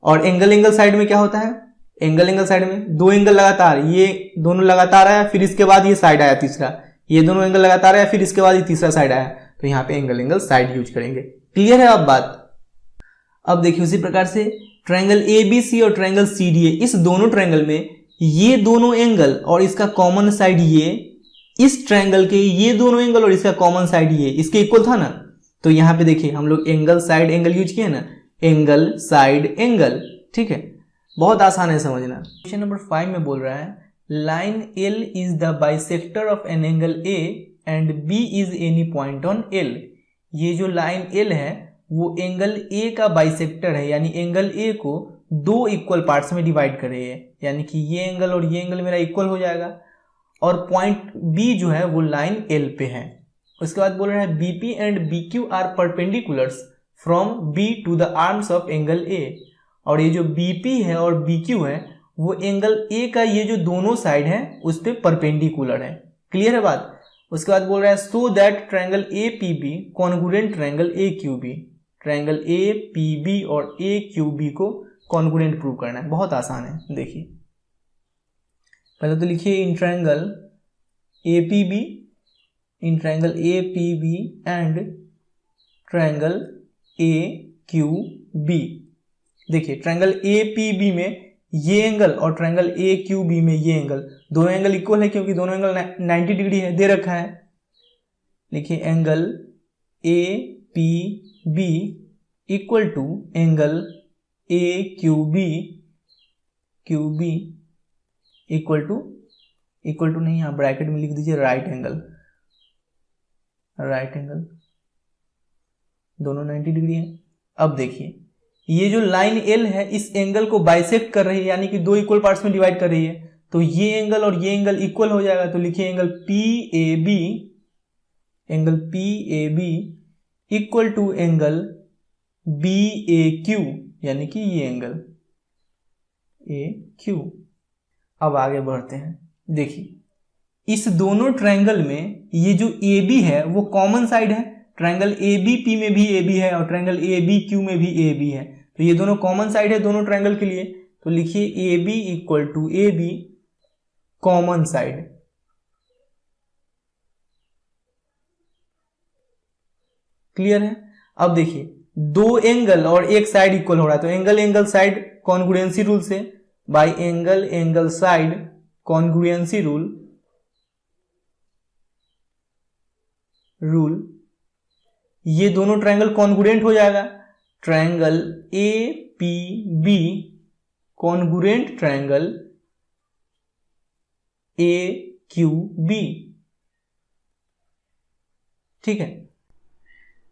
और एंगल साइड में क्या होता है? एंगल साइड में दो एंगल लगातार, ये दोनों लगातार आया, फिर इसके बाद ये साइड आया तीसरा, ये दोनों एंगल लगातार आया, फिर इसके बाद ये तीसरा साइड आया, तो यहाँ पे एंगल साइड यूज करेंगे। क्लियर है अब बात? अब देखिए उसी प्रकार से ट्रायंगल ए बी सी और ट्रायंगल सी डी ए, इस दोनों ट्रायंगल में ये दोनों एंगल और इसका कॉमन साइड ये, इस ट्रायंगल के ये दोनों एंगल और इसका कॉमन साइड ये इसके इक्वल था ना। तो यहाँ पे देखिए हम लोग एंगल साइड एंगल यूज किए ना, एंगल साइड एंगल। ठीक है, बहुत आसान है समझना। क्वेश्चन नंबर 5 में बोल रहा है line L is the bisector of an angle A and B is any point on L. ये जो लाइन एल है वो एंगल ए का बाइसेक्टर है, यानी एंगल ए को दो इक्वल पार्ट्स में डिवाइड कर रही है, यानी कि ये एंगल और ये एंगल मेरा इक्वल हो जाएगा, और पॉइंट बी जो है वो लाइन एल पे है। उसके बाद बोल रहा है BP and B Q are perpendiculars from B to the arms of angle A. और ये जो बीपी है और बी क्यू है वो एंगल ए का ये जो दोनों साइड है उस पे परपेंडिकुलर है। क्लियर है बात? उसके बाद बोल रहा है so that triangle A P B congruent triangle A Q B. Triangle A P B और ए क्यू बी को कॉन्ग्रुएंट प्रूव करना है। बहुत आसान है, देखिए पहले तो लिखिए in triangle A P B, in triangle A P B and triangle A Q B. देखिए ट्रायंगल ए पी बी में ये एंगल और ट्रायंगल ए क्यू बी में ये एंगल, दोनों एंगल इक्वल है क्योंकि दोनों एंगल 90 डिग्री है, दे रखा है। लिखिए angle A P B equal to angle A Q B equal to नहीं, यहाँ ब्रैकेट में लिख दीजिए राइट एंगल, दोनों 90 डिग्री है। अब देखिए ये जो लाइन एल है इस एंगल को बाइसेक्ट कर रही है, यानी कि दो इक्वल पार्ट्स में डिवाइड कर रही है, तो ये एंगल और ये एंगल इक्वल हो जाएगा। तो लिखिए angle P A B equal to angle B A Q, यानी कि ये एंगल ए क्यू। अब आगे बढ़ते हैं। देखिए इस दोनों ट्रायंगल में ये जो ए बी है वो कॉमन साइड है। ट्रायंगल ए बी पी में भी ए बी है और ट्रायंगल ए बी क्यू में भी ए बी है, तो ये दोनों कॉमन साइड है दोनों ट्रायंगल के लिए। तो लिखिए A B equal to A B common side. Clear है। अब देखिए दो एंगल और एक साइड इक्वल हो रहा है, तो angle angle side congruency rule से, by angle angle side congruency rule ये दोनों ट्रायंगल कॉन्ग्रुएंट हो जाएगा। Triangle A P B congruent triangle A Q B. ठीक है।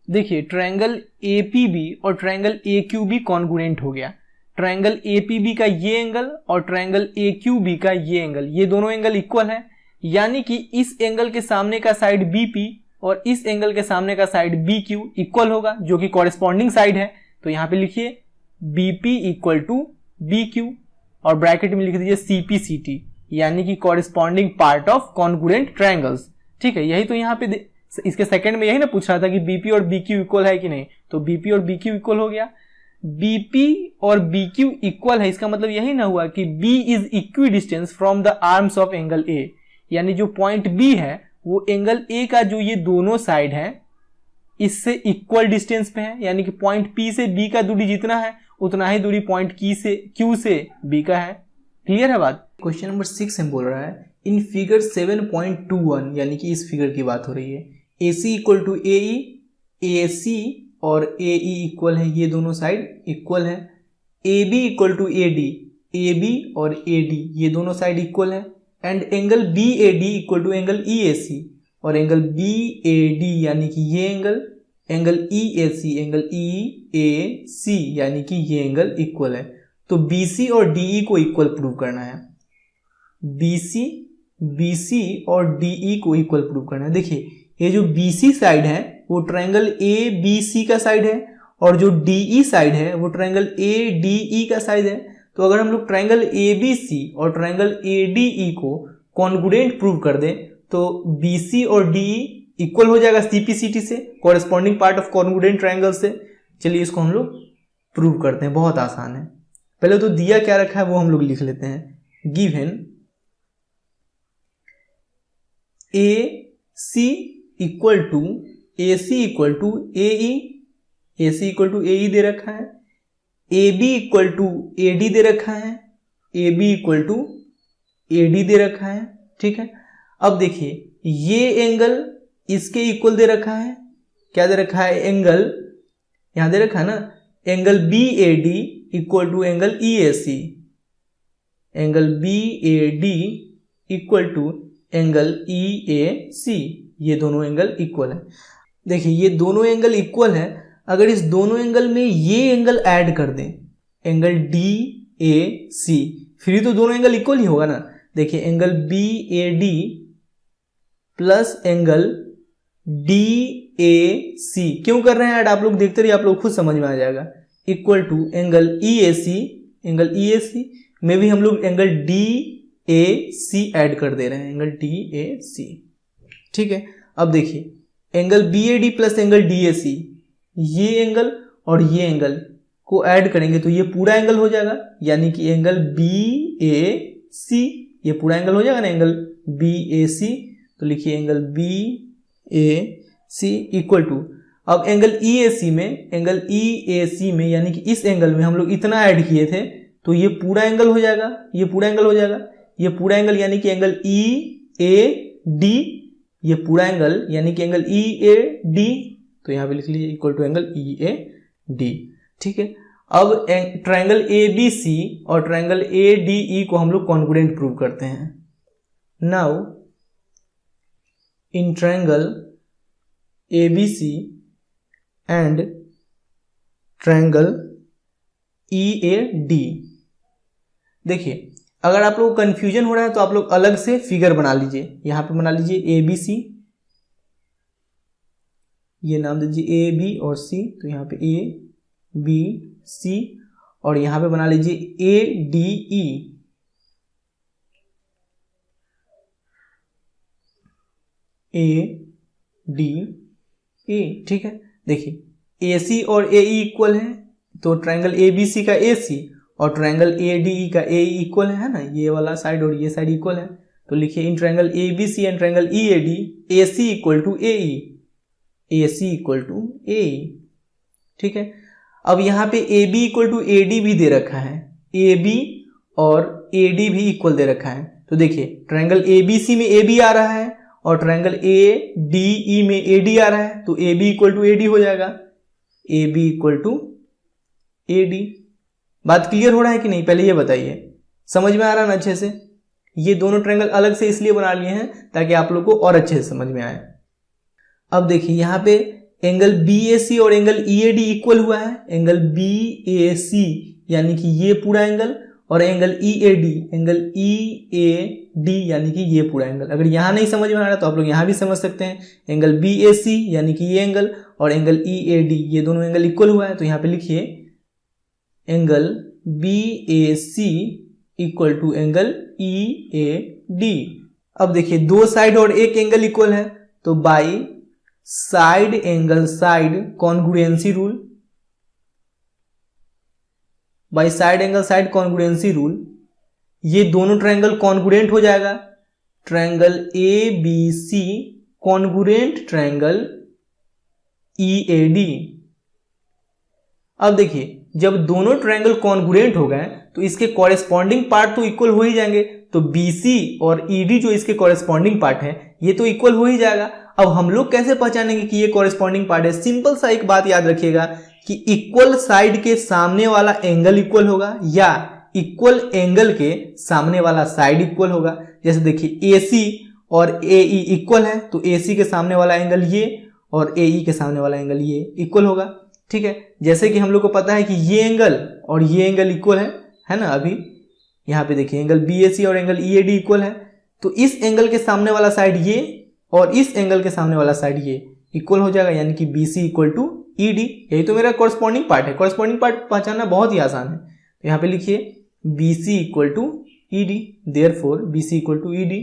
देखिए ट्रायंगल ए पी बी और triangle A Q B congruent हो गया। ट्रायंगल ए पी बी का ये एंगल और ट्रायंगल ए क्यू बी का ये एंगल, ये दोनों एंगल इक्वल है, यानी कि इस एंगल के सामने का साइड बी पी और इस एंगल के सामने का साइड बी क्यू इक्वल होगा, जो कि कॉरेस्पॉन्डिंग साइड है। तो यहां पे लिखिए B P equal to B Q और ब्रैकेट में लिख दीजिए सी पी सी टी, यानी कि corresponding part of congruent triangles. ठीक है, यही तो यहाँ पे इसके सेकंड में यही ना पूछ रहा था कि बीपी और बीक्यू इक्वल है कि नहीं, तो बीपी और बीक्यू इक्वल हो गया। बीपी और बीक्यू इक्वल है, इसका मतलब यही ना हुआ कि B is equidistance from the arms of angle A, यानी जो पॉइंट बी है वो एंगल ए का जो ये दोनों साइड है इससे इक्वल डिस्टेंस पे है, यानी कि पॉइंट पी से बी का दूरी जितना है उतना ही दूरी पॉइंट क्यू से बी का है। क्लियर है बात। क्वेश्चन नंबर 6 में बोल रहा है इन फिगर 7.21, यानी कि इस फिगर की बात हो रही है, AC equal to AE, AC और AE इक्वल है, ये दोनों साइड इक्वल है। AB equal to AD, AB और AD ये दोनों साइड इक्वल है। And angle BAD equal to angle EAC और एंगल BAD यानी कि ये एंगल EAC एंगल EAC यानी कि ये एंगल इक्वल है। तो BC और DE को इक्वल प्रूव करना है। BC और DE को इक्वल प्रूव करना है। देखिए ये जो BC साइड है वो ट्रायंगल ABC का साइड है और जो DE साइड है वो ट्रायंगल ADE का साइड है। तो अगर हम लोग ट्रायंगल ABC और ट्रायंगल ADE को कॉन्ग्रुएंट प्रूव कर दें तो BC और DE इक्वल हो जाएगा CPCT से, corresponding part of congruent triangle से। चलिए इसको हम लोग प्रूव करते हैं, बहुत आसान है। पहले तो दिया क्या रखा है वो हम लोग लिख लेते हैं। Given AC equal to AE, AC equal to AE दे रखा है, AB इक्वल टू AD दे रखा है, AB इक्वल टू AD दे रखा है। ठीक है। अब देखिए ये एंगल इसके इक्वल दे रखा है, क्या दे रखा है, एंगल यहां दे रखा है ना, angle BAD equal to angle EAC, angle BAD equal to angle EAC, ये दोनों एंगल इक्वल है। देखिए ये दोनों एंगल इक्वल है, अगर इस दोनों एंगल में ये एंगल ऐड कर दें, एंगल DAC, फिर तो दोनों एंगल इक्वल ही होगा ना। देखिए angle BAD plus angle DAC क्यों कर रहे हैं ऐड, आप लोग देखते रहिए, आप लोग खुद समझ में आ जाएगा। इक्वल टू एंगल EAC में भी हम लोग एंगल DAC ऐड कर दे रहे हैं, एंगल DAC। ठीक है। अब देखिए angle BAD plus angle DAC, ये एंगल और ये एंगल को ऐड करेंगे तो ये पूरा एंगल हो जाएगा, यानी कि एंगल BAC, ये पूरा एंगल हो जाएगा ना, एंगल BAC। तो लिखिए एंगल BAC इक्वल टू, अब एंगल EAC में यानी कि इस एंगल में हम लोग इतना ऐड किए थे तो ये पूरा एंगल हो जाएगा, ये पूरा एंगल हो जाएगा, ये पूरा एंगल यानी कि एंगल EAD, ये पूरा एंगल यानी कि एंगल EAD, तो यहां पे लिख लीजिए इक्वल टू एंगल EAD। ठीक है। अब ट्रायंगल ABC और ट्रायंगल ADE को हम लोग कॉन्ग्रुएंट प्रूव करते हैं। Now in triangle ABC and triangle EAD। देखिए अगर आप लोग को कंफ्यूजन हो रहा है तो आप लोग अलग से फिगर बना लीजिए। यहां पे बना लीजिए ABC, ये नाम दीजिए A B और C, तो यहाँ पे ABC और यहाँ पे बना लीजिए ADE। ADE ठीक है। देखिए AC और AE इक्वल है, तो ट्रायंगल ABC का AC और ट्रायंगल ADE का AE इक्वल है ना, ये वाला साइड और ये साइड इक्वल है। तो लिखिए in triangle ABC and triangle EAD AC equal to AE, AC equal to AE ठीक है। अब यहाँ पे AB इक्वल टू AD भी दे रखा है, AB और AD भी इक्वल दे रखा है। तो देखिए ट्रायंगल ABC में AB आ रहा है और ट्रायंगल ADE में AD आ रहा है, तो AB इक्वल टू AD हो जाएगा, AB इक्वल टू AD। बात क्लियर हो रहा है कि नहीं, पहले ये बताइए, समझ में आ रहा है ना अच्छे से। ये दोनों ट्रायंगल अलग से इसलिए बना लिए हैं ताकि आप लोग को और अच्छे से समझ में आए। अब देखिए यहाँ पे एंगल BAC और एंगल EAD इक्वल हुआ है। एंगल BAC यानी कि ये पूरा एंगल और एंगल EAD यानी कि ये पूरा एंगल। अगर यहाँ नहीं समझ में आ रहा तो आप लोग यहाँ भी समझ सकते हैं। एंगल BAC यानी कि ये एंगल और एंगल EAD ये दोनों एंगल इक्वल हुआ है, तो यहाँ पे लिखिए angle BAC equal to angle EAD। अब देखिए दो साइड और एक एंगल इक्वल है, तो by side angle side congruency rule, by side angle side congruency rule ये दोनों ट्रायंगल कॉन्ग्रुएंट हो जाएगा। Triangle ABC congruent triangle EAD। अब देखिए जब दोनों ट्रायंगल कॉन्ग्रुएंट हो गए तो इसके कॉरेस्पॉन्डिंग पार्ट तो इक्वल हो ही जाएंगे, तो BC और ED जो इसके कॉरेस्पॉन्डिंग पार्ट है ये तो इक्वल हो ही जाएगा। अब हम लोग कैसे पहचानेंगे कि ये कॉरेस्पॉन्डिंग पार्ट है? सिंपल सा एक बात याद रखिएगा कि इक्वल साइड के सामने वाला एंगल इक्वल होगा या इक्वल एंगल के सामने वाला साइड इक्वल होगा। जैसे देखिए AC और AE इक्वल है, तो AC के सामने वाला एंगल ये और AE के सामने वाला एंगल ये इक्वल होगा, ठीक है। जैसे कि हम लोग को पता है कि ये एंगल और ये एंगल इक्वल है ना। अभी यहाँ पे देखिए एंगल BAC और एंगल EAD इक्वल है, तो इस एंगल के सामने वाला साइड ये और इस एंगल के सामने वाला साइड ये इक्वल हो जाएगा, यानी कि BC इक्वल टू ED। यही तो मेरा कॉरेस्पॉन्डिंग पार्ट है। कॉरेस्पॉन्डिंग पार्ट पहचानना बहुत ही आसान है। तो यहाँ पे लिखिए BC equal to ED, therefore BC equal to ED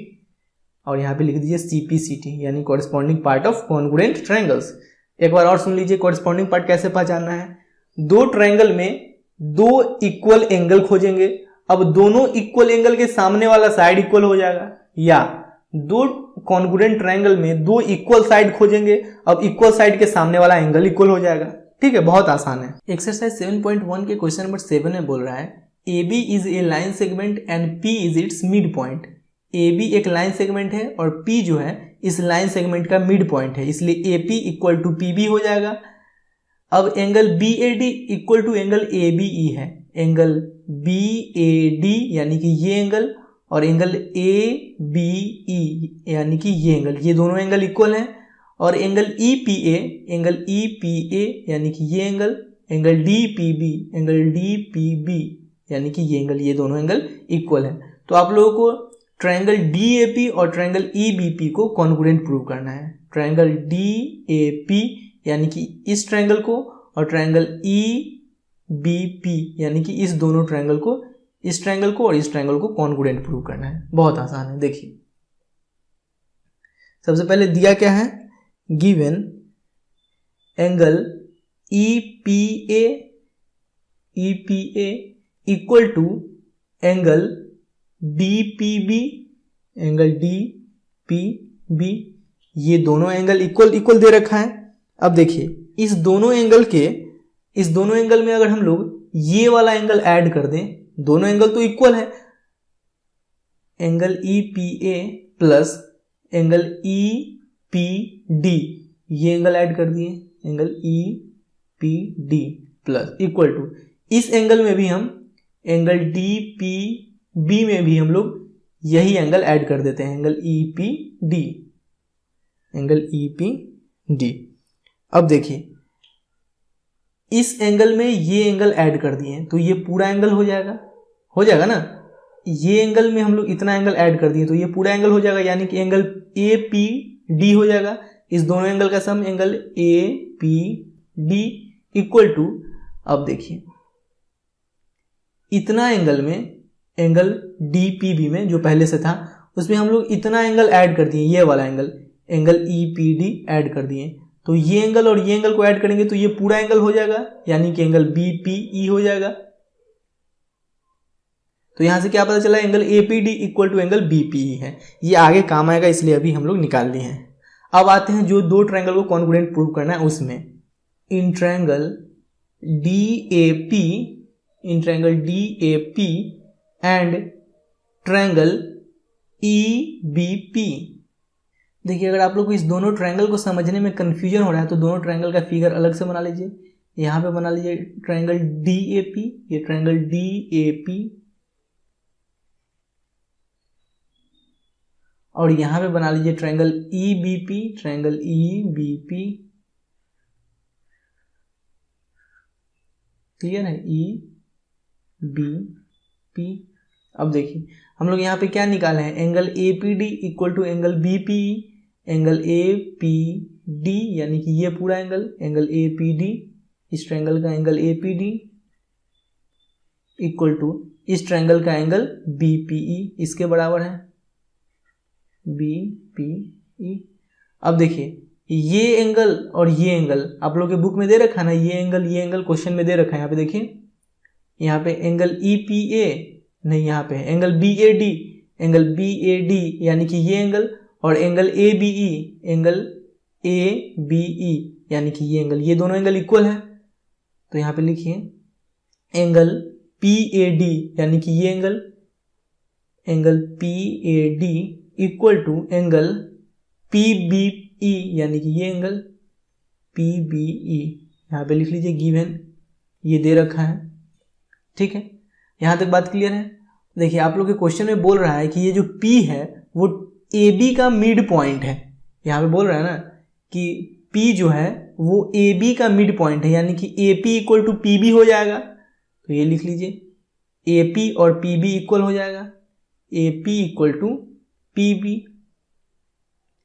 और यहाँ पे लिख दीजिए CPCT यानी corresponding part of congruent triangles. एक बार और सुन लीजिए कॉरेस्पॉन्डिंग पार्ट कैसे पहचानना है। दो ट्रायंगल में दो इक्वल एंगल खोजेंगे। अब दोनों इक्वल एंगल के सामने वाला साइड इक्वल हो जाएगा, या दो कॉन्ग्रुएंट ट्रायंगल में दो इक्वल साइड खोजेंगे। अब इक्वल साइड के सामने वाला एंगल इक्वल हो जाएगा, ठीक है। बहुत आसान है। एक्सरसाइज 7.1 के क्वेश्चन नंबर 7 में बोल रहा है AB is a line segment and P is its mid point. AB एक लाइन सेगमेंट है और P जो है इस लाइन सेगमेंट का मिड पॉइंट है, इसलिए AP इक्वल टू PB हो जाएगा। अब angle BAD equal to angle ABE है। एंगल BAD यानी कि ये एंगल और एंगल ABE यानी कि ये एंगल, ये दोनों एंगल इक्वल हैं। और एंगल EPA यानी कि ये एंगल एंगल DPB यानी कि ये एंगल, ये दोनों एंगल इक्वल हैं। तो आप लोगों को ट्रायंगल DAP और ट्रायंगल EBP को कॉन्ग्रुएंट प्रूव करना है। ट्रायंगल DAP यानी कि इस ट्रायंगल को और ट्रायंगल EBP यानी कि इस दोनों ट्रायंगल को, इस ट्रायंगल को और इस ट्रायंगल को कॉन्ग्रुएंट प्रूव करना है। बहुत आसान है। देखिए सबसे पहले दिया क्या है, given angle EPA equal to angle DPB ये दोनों एंगल इक्वल दे रखा है। अब देखिए इस दोनों एंगल में अगर हम लोग ये वाला एंगल ऐड कर दें, दोनों एंगल तो इक्वल है, angle EPA plus angle EPD, ये एंगल ऐड कर दिए, angle EPD plus equal to इस एंगल में भी हम एंगल DPB में भी हम लोग यही एंगल ऐड कर देते हैं, एंगल EPD। अब देखिए इस एंगल में ये एंगल ऐड कर दिए तो ये पूरा एंगल हो जाएगा ना। ये एंगल में हम लोग इतना एंगल ऐड कर दिए तो ये पूरा एंगल हो जाएगा, यानी कि एंगल ए पी डी हो जाएगा। इस दोनों एंगल का sum angle A P D equal to, अब देखिए इतना एंगल में एंगल डी पी बी में जो पहले से था उसमें हम लोग इतना एंगल ऐड कर दिए, ये वाला angle E P D add कर दिए। तो ये एंगल और ये एंगल को ऐड करेंगे तो ये पूरा एंगल हो जाएगा, यानी कि एंगल बी पी ई हो जाएगा। तो यहां से क्या पता चला, angle A P D equal to angle B P E है। ये आगे काम आएगा इसलिए अभी हम लोग निकाल लिए हैं। अब आते हैं जो दो ट्रायंगल को कॉन्ग्रुएंट प्रूव करना है उसमें। In triangle D A P and triangle E B P. देखिए अगर आप लोग को इस दोनों ट्रायंगल को समझने में कंफ्यूजन हो रहा है तो दोनों ट्रायंगल का फिगर अलग से बना लीजिए। यहाँ पे बना लीजिए ट्रायंगल डी ए पी, ये ट्रायंगल डी ए पी, और यहाँ पे बना लीजिए triangle E B P, triangle E B P. Clear है, ई बी पी। अब देखिए हम लोग यहाँ पे क्या निकाले हैं, angle A P D equal to angle B P E. Angle A P D यानी कि ये पूरा एंगल ए पी डी, इस ट्रायंगल का angle A P D equal to इस ट्रायंगल का एंगल बी पी ई, इसके बराबर है बी पी ई। अब देखिए ये एंगल और ये एंगल आप लोग के बुक में दे रखा है ना, ये एंगल क्वेश्चन में दे रखा है। यहाँ पे देखिए, यहाँ पे एंगल ई पी ए नहीं, यहाँ पे एंगल बी ए डी यानी कि ये एंगल, और एंगल ए बी ई यानी कि ये एंगल, ये दोनों एंगल इक्वल है। तो यहाँ पे लिखिए एंगल पी ए डी यानी कि ये angle P A D equal to angle P B E यानी कि ये एंगल पी बी ई। यहाँ पे लिख लीजिए गिवन, ये दे रखा है। ठीक है, यहाँ तक बात क्लियर है। देखिए आप लोग के क्वेश्चन में बोल रहा है कि ये जो P है वो ए बी का मिड पॉइंट है। यहाँ पे बोल रहा है ना कि P जो है वो ए बी का मिड पॉइंट है, यानी कि A P equal to P B हो जाएगा। तो ये लिख लीजिए ए पी और पी बी इक्वल हो जाएगा, A P equal to P B.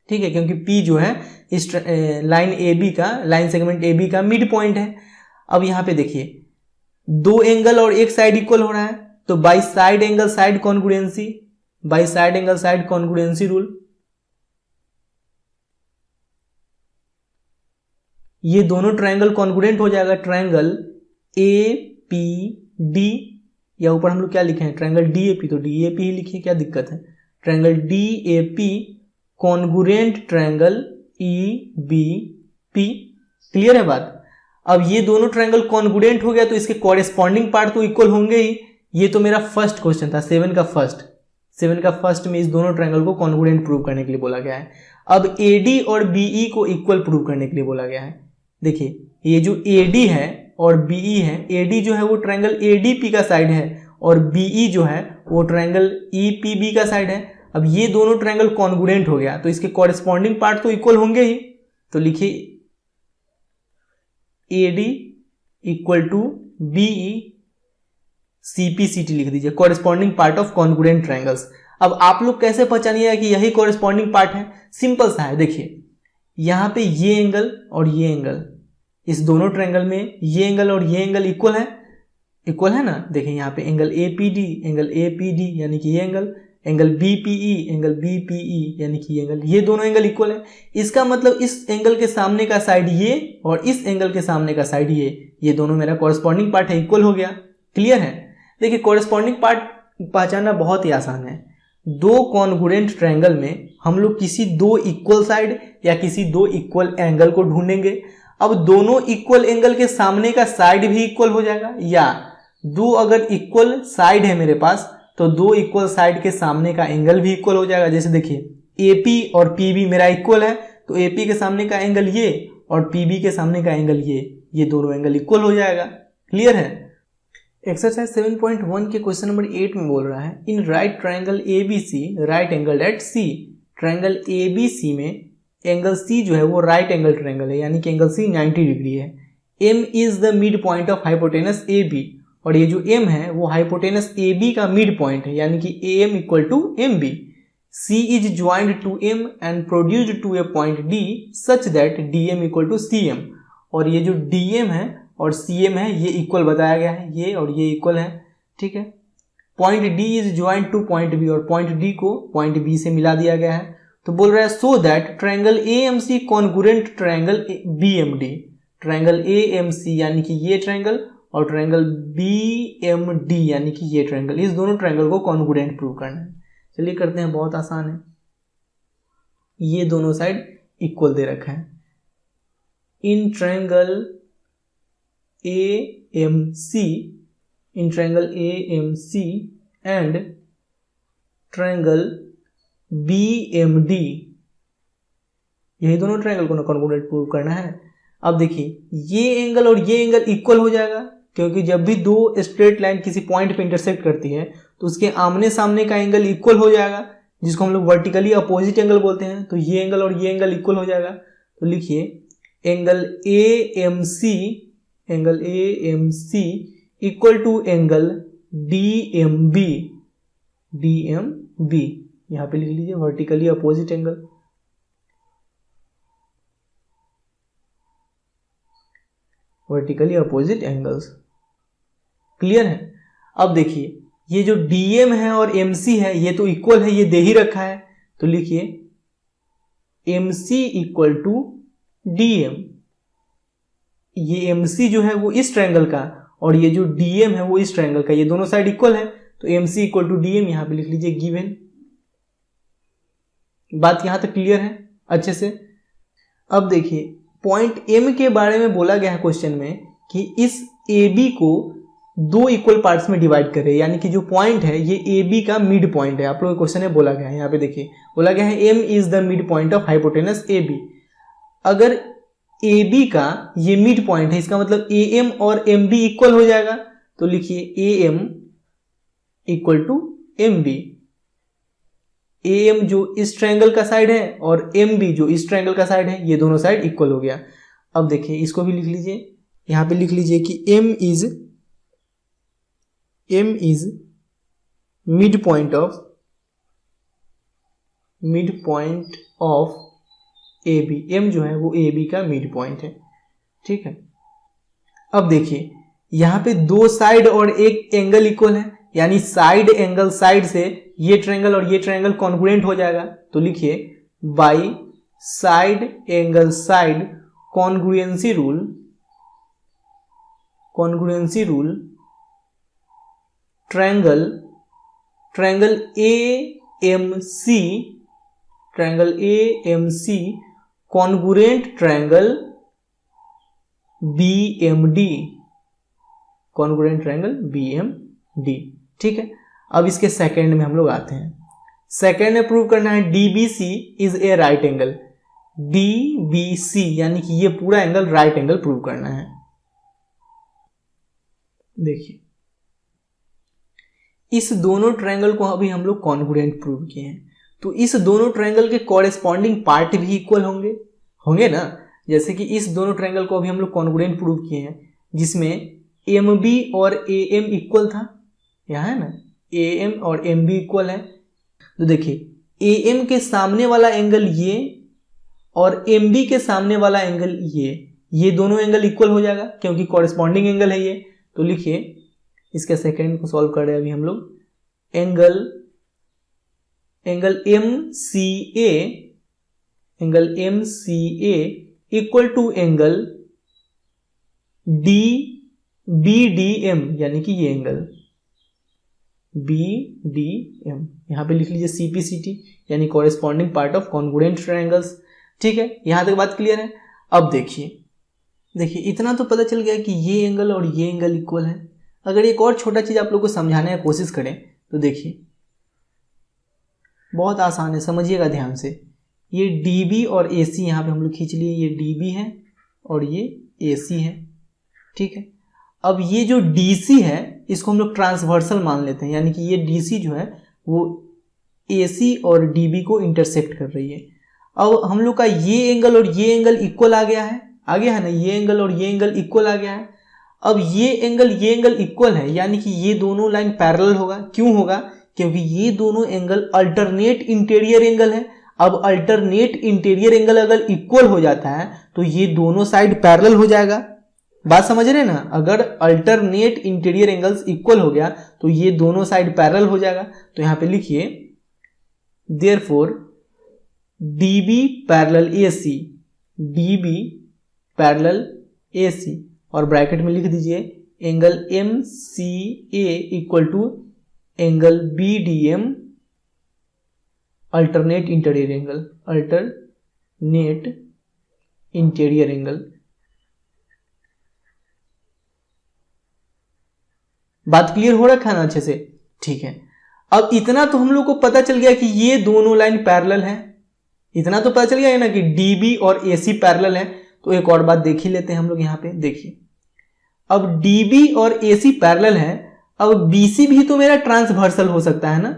ठीक है, क्योंकि P जो है इस लाइन ए बी का, लाइन सेगमेंट ए बी का मिड पॉइंट है। अब यहाँ पे देखिए दो एंगल और एक साइड इक्वल हो रहा है, तो by side angle side congruency rule. ये दोनों ट्रायंगल कॉन्ग्रुएंट हो जाएगा, ट्रायंगल ए पी डी, या ऊपर हम लोग क्या लिखे हैं ट्रायंगल डी ए पी, तो डी ए पी ही लिखिए, क्या दिक्कत है। Triangle D A P congruent triangle E B P. Clear है बात। अब ये दोनों ट्रायंगल कॉन्ग्रुएंट हो गया तो इसके कॉरेस्पॉन्डिंग पार्ट तो इक्वल होंगे ही। ये तो मेरा फर्स्ट क्वेश्चन था, 7 का फर्स्ट में इस दोनों ट्रायंगल को कॉन्ग्रुएंट प्रूव करने के लिए बोला गया है। अब एडी और बीई को इक्वल प्रूव करने के लिए बोला गया है। देखिए ये जो एडी है और बीई है, एडी जो है वो ट्रायंगल एडीपी का साइड है और बीई जो है वो ट्रायंगल ईपीबी का साइड है। अब ये दोनों ट्रायंगल कॉन्ग्रुएंट हो गया तो इसके कॉरेस्पॉन्डिंग पार्ट तो इक्वल होंगे ही। तो लिखिए AD equal to BE CPCT लिख दीजिए, corresponding part of congruent triangles. अब आप लोग कैसे पहचानिएगा कि यही कॉरेस्पॉन्डिंग पार्ट है? सिंपल सा है, देखिए यहां पे ये एंगल और ये एंगल, इस दोनों ट्रायंगल में ये एंगल और ये एंगल इक्वल है ना। देखिए यहाँ पे एंगल एपीडी यानी कि ये एंगल बीपीई यानी कि ये एंगल, ये दोनों एंगल इक्वल है। इसका मतलब इस एंगल के सामने का साइड ये और इस एंगल के सामने का साइड ये दोनों मेरा कॉरेस्पॉन्डिंग पार्ट है, इक्वल हो गया। क्लियर है। देखिए कॉरेस्पॉन्डिंग पार्ट पहचानना बहुत ही आसान है। दो कॉन्ग्रुएंट ट्रायंगल में हम लोग किसी दो इक्वल साइड या किसी दो इक्वल एंगल को ढूंढेंगे। अब दोनों इक्वल एंगल के सामने का साइड भी इक्वल हो जाएगा, या दो अगर इक्वल साइड है मेरे पास तो दो इक्वल साइड के सामने का एंगल भी इक्वल हो जाएगा। जैसे देखिए एपी और पीबी मेरा इक्वल है तो एपी के सामने का एंगल ये और पीबी के सामने का एंगल ये दोनों एंगल इक्वल हो जाएगा। क्लियर है। एक्सरसाइज 7.1 के क्वेश्चन नंबर 8 में बोल रहा है in right triangle ABC right angle at C. Triangle ABC में एंगल सी जो है वो राइट एंगल ट्रायंगल है, यानी कि एंगल सी 90 डिग्री है। m is the mid point of hypotenuse A B, और ये जो m है वो हाइपोटेनस ए बी का मिड पॉइंट है, यानी कि A M equal to M B. C is joined to M and produced to a point D such that DM equal to CM, और ये जो DM है और CM है ये इक्वल बताया गया है, ये और ये इक्वल है, ठीक है। Point D is joined to point B, और पॉइंट D को पॉइंट B से मिला दिया गया है। तो बोल रहा है so that triangle AMC congruent triangle BMD, triangle AMC यानी कि ये ट्रायंगल और ट्रायंगल BMD यानी कि ये ट्रायंगल, इस दोनों ट्रायंगल को कॉन्ग्रुएंट प्रूव करना है। चलिए करते हैं, बहुत आसान है। ये दोनों साइड इक्वल दे रखा है। In triangle AMC, in triangle AMC and triangle BMD, यही दोनों ट्रायंगल को कॉन्ग्रुएंट प्रूव करना है। अब देखिए ये एंगल और ये एंगल इक्वल हो जाएगा, क्योंकि जब भी दो स्ट्रेट लाइन किसी पॉइंट पे इंटरसेक्ट करती है तो उसके आमने सामने का एंगल इक्वल हो जाएगा, जिसको हम लोग वर्टिकली अपोजिट एंगल बोलते हैं। तो ये एंगल और ये एंगल इक्वल हो जाएगा। तो लिखिए angle AMC, angle AMC equal to angle DMB, DMB यहां पे लिख लीजिए vertically opposite angle. Vertically opposite angles, clear है। अब देखिए ये जो DM है और MC है ये तो इक्वल है, ये दे ही रखा है। तो लिखिए MC इक्वल टू DM, ये MC जो है वो इस ट्रायंगल का और ये जो DM है वो इस ट्रायंगल का, ये दोनों साइड इक्वल है। तो MC इक्वल टू DM यहां पे लिख लीजिए गिवन। बात यहां तक क्लियर है अच्छे से। अब देखिए पॉइंट M के बारे में बोला गया है क्वेश्चन में कि इस AB को दो इक्वल पार्ट्स में डिवाइड करे, यानी कि जो पॉइंट है ये AB का मिड पॉइंट है। आप लोगों के क्वेश्चन में बोला गया है, यहाँ पे देखिए बोला गया है M is the mid point of hypotenuse AB। अगर AB का ये मिड पॉइंट है, इसका मतलब AM और MB इक्वल हो जाएगा। तो लिखिए AM equal to MB, AM जो इस ट्रायंगल का साइड है और MB जो इस ट्रायंगल का साइड है, ये दोनों साइड इक्वल हो गया। अब देखिए इसको भी लिख लीजिए, यहाँ पे लिख लीजिए कि M is mid point of AB, M जो है वो AB का मिड पॉइंट है, ठीक है। अब देखिए यहाँ पे दो साइड और एक एंगल इक्वल है, यानी साइड एंगल साइड से ये ट्रायंगल और ये ट्रायंगल कॉन्ग्रुएंट हो जाएगा। तो लिखिए by side angle side congruency rule triangle AMC congruent triangle BMD, ठीक है। अब इसके सेकंड में हम लोग आते हैं। सेकंड में प्रूव करना है DBC is a right angle, DBC यानी कि ये पूरा एंगल राइट एंगल प्रूव करना है। देखिए इस दोनों ट्रायंगल को अभी हम लोग कॉन्ग्रुएंट प्रूव किए हैं, तो इस दोनों ट्रायंगल के कॉरेस्पॉन्डिंग पार्ट भी इक्वल होंगे ना। जैसे कि इस दोनों ट्रायंगल को अभी हम लोग कॉन्ग्रुएंट प्रूव किए हैं, जिसमें MB और AM इक्वल था, यहाँ है ना AM और MB इक्वल है। तो देखिए AM के सामने वाला एंगल ये और MB के सामने वाला एंगल ये दोनों एंगल इक्वल हो जाएगा, क्योंकि कॉरेस्पॉन्डिंग एंगल है ये। तो लिखिए इसके सेकंड को सॉल्व कर रहे हैं अभी हम लोग। Angle MCA equal to angle BDM, यानी कि ये एंगल BDM यहां पे लिख लीजिए CPCT, यानी corresponding part of congruent triangles, ठीक है। यहां तक बात क्लियर है। अब देखिए इतना तो पता चल गया कि ये एंगल और ये एंगल इक्वल है। अगर एक और छोटा चीज आप लोग को समझाने की कोशिश करें तो देखिए बहुत आसान है, समझिएगा ध्यान से। ये DB और AC यहाँ पे हम लोग खींच लिए, ये DB है और ये AC है, ठीक है। अब ये जो DC है इसको हम लोग ट्रांसवर्सल मान लेते हैं, यानी कि ये DC जो है वो AC और DB को इंटरसेक्ट कर रही है। अब हम लोग का ये एंगल और ये एंगल इक्वल आ गया है। आ गया है ना, ये एंगल और ये एंगल इक्वल आ गया है। अब ये एंगल इक्वल है, यानी कि ये दोनों लाइन पैरेलल होगा। क्यों होगा? क्योंकि ये दोनों एंगल अल्टरनेट इंटीरियर एंगल है। अब अल्टरनेट इंटीरियर एंगल अगर इक्वल हो जाता है तो ये दोनों साइड पैरेलल हो जाएगा। बात समझ रहे हैं ना? अगर अल्टरनेट इंटीरियर एंगल्स इक्वल हो गया तो ये दोनों साइड पैरेलल हो जाएगा। तो यहां पे लिखिए therefore DB parallel AC, DB parallel AC, और ब्रैकेट में लिख दीजिए angle MCA equal to angle BDM alternate interior angle, alternate interior angle. बात क्लियर हो रखा है ना अच्छे से? ठीक है। अब इतना तो हम लोग को पता चल गया कि ये दोनों लाइन पैरेलल है। इतना तो पता चल गया है ना कि DB और AC पैरेलल है। तो एक और बात देख ही लेते हैं हम लोग यहाँ पे। देखिए अब DB और AC पैरेलल है, अब BC भी तो मेरा ट्रांसवर्सल हो सकता है ना,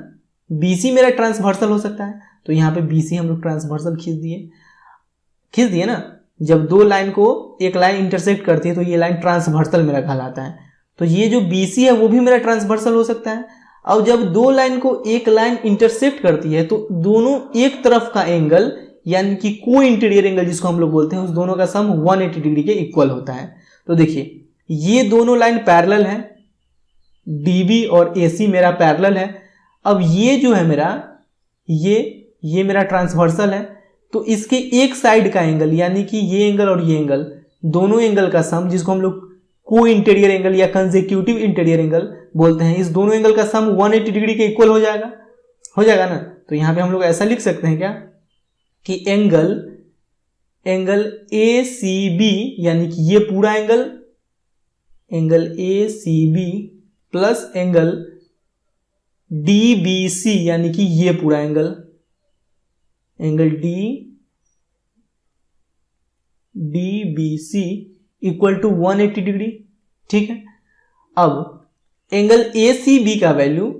BC मेरा ट्रांसवर्सल हो सकता है। तो यहाँ पे BC हम लोग ट्रांसवर्सल खींच दिए ना। जब दो लाइन को एक लाइन इंटरसेक्ट करती है तो ये लाइन ट्रांसवर्सल मेरा कहलाता है। तो ये जो BC है वो भी मेरा ट्रांसवर्सल हो सकता है। अब जब दो लाइन को एक लाइन इंटरसेक्ट करती है तो दोनों एक तरफ का एंगल यानी कि को इंटीरियर एंगल जिसको हम लोग बोलते हैं, उस दोनों का सम 180 डिग्री के इक्वल होता है। तो देखिए ये दोनों लाइन पैरेलल है, DB और AC मेरा पैरेलल है। अब ये जो है मेरा ये मेरा ट्रांसवर्सल है। तो इसके एक साइड का एंगल यानी कि ये एंगल और ये एंगल, दोनों एंगल का सम जिसको हम लोग को इंटीरियर एंगल या कंसेक्यूटिव इंटीरियर एंगल बोलते हैं, इस दोनों एंगल का सम 180 डिग्री के इक्वल हो जाएगा ना। तो यहां पे हम लोग ऐसा लिख सकते हैं क्या कि एंगल ACB यानी कि ये पूरा angle ACB plus angle DBC यानी कि ये पूरा angle DBC equal to 180 degree. ठीक है। अब एंगल ACB का वैल्यू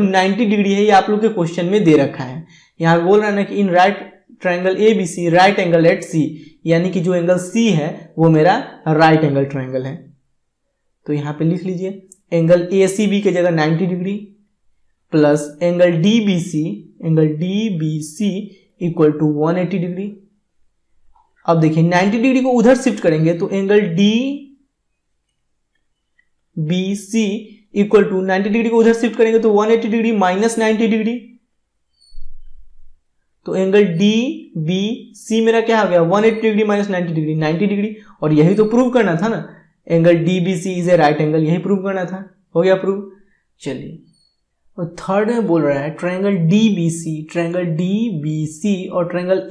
90 डिग्री है। ये आप लोग के क्वेश्चन में दे रखा है। यहां बोल रहा है ना कि in right triangle ABC right angle at C, यानी कि जो एंगल C है वो मेरा राइट एंगल ट्रायंगल है। तो यहां पे लिख लीजिए एंगल ACB की जगह 90 degree plus angle DBC equal to 180 degree. अब देखिए 90 डिग्री को उधर शिफ्ट करेंगे तो angle DBC equal to 90 degree को उधर शिफ्ट करेंगे तो 180 डिग्री माइनस 90 डिग्री। तो एंगल DBC मेरा क्या हो गया 180 डिग्री माइनस 90 डिग्री 90 डिग्री। और यही तो प्रूव करना था ना, angle DBC is a right angle, यही प्रूव करना था। हो गया प्रूव। चलिए और थर्ड में बोल रहा है ट्रायंगल DBC और ट्रायंगल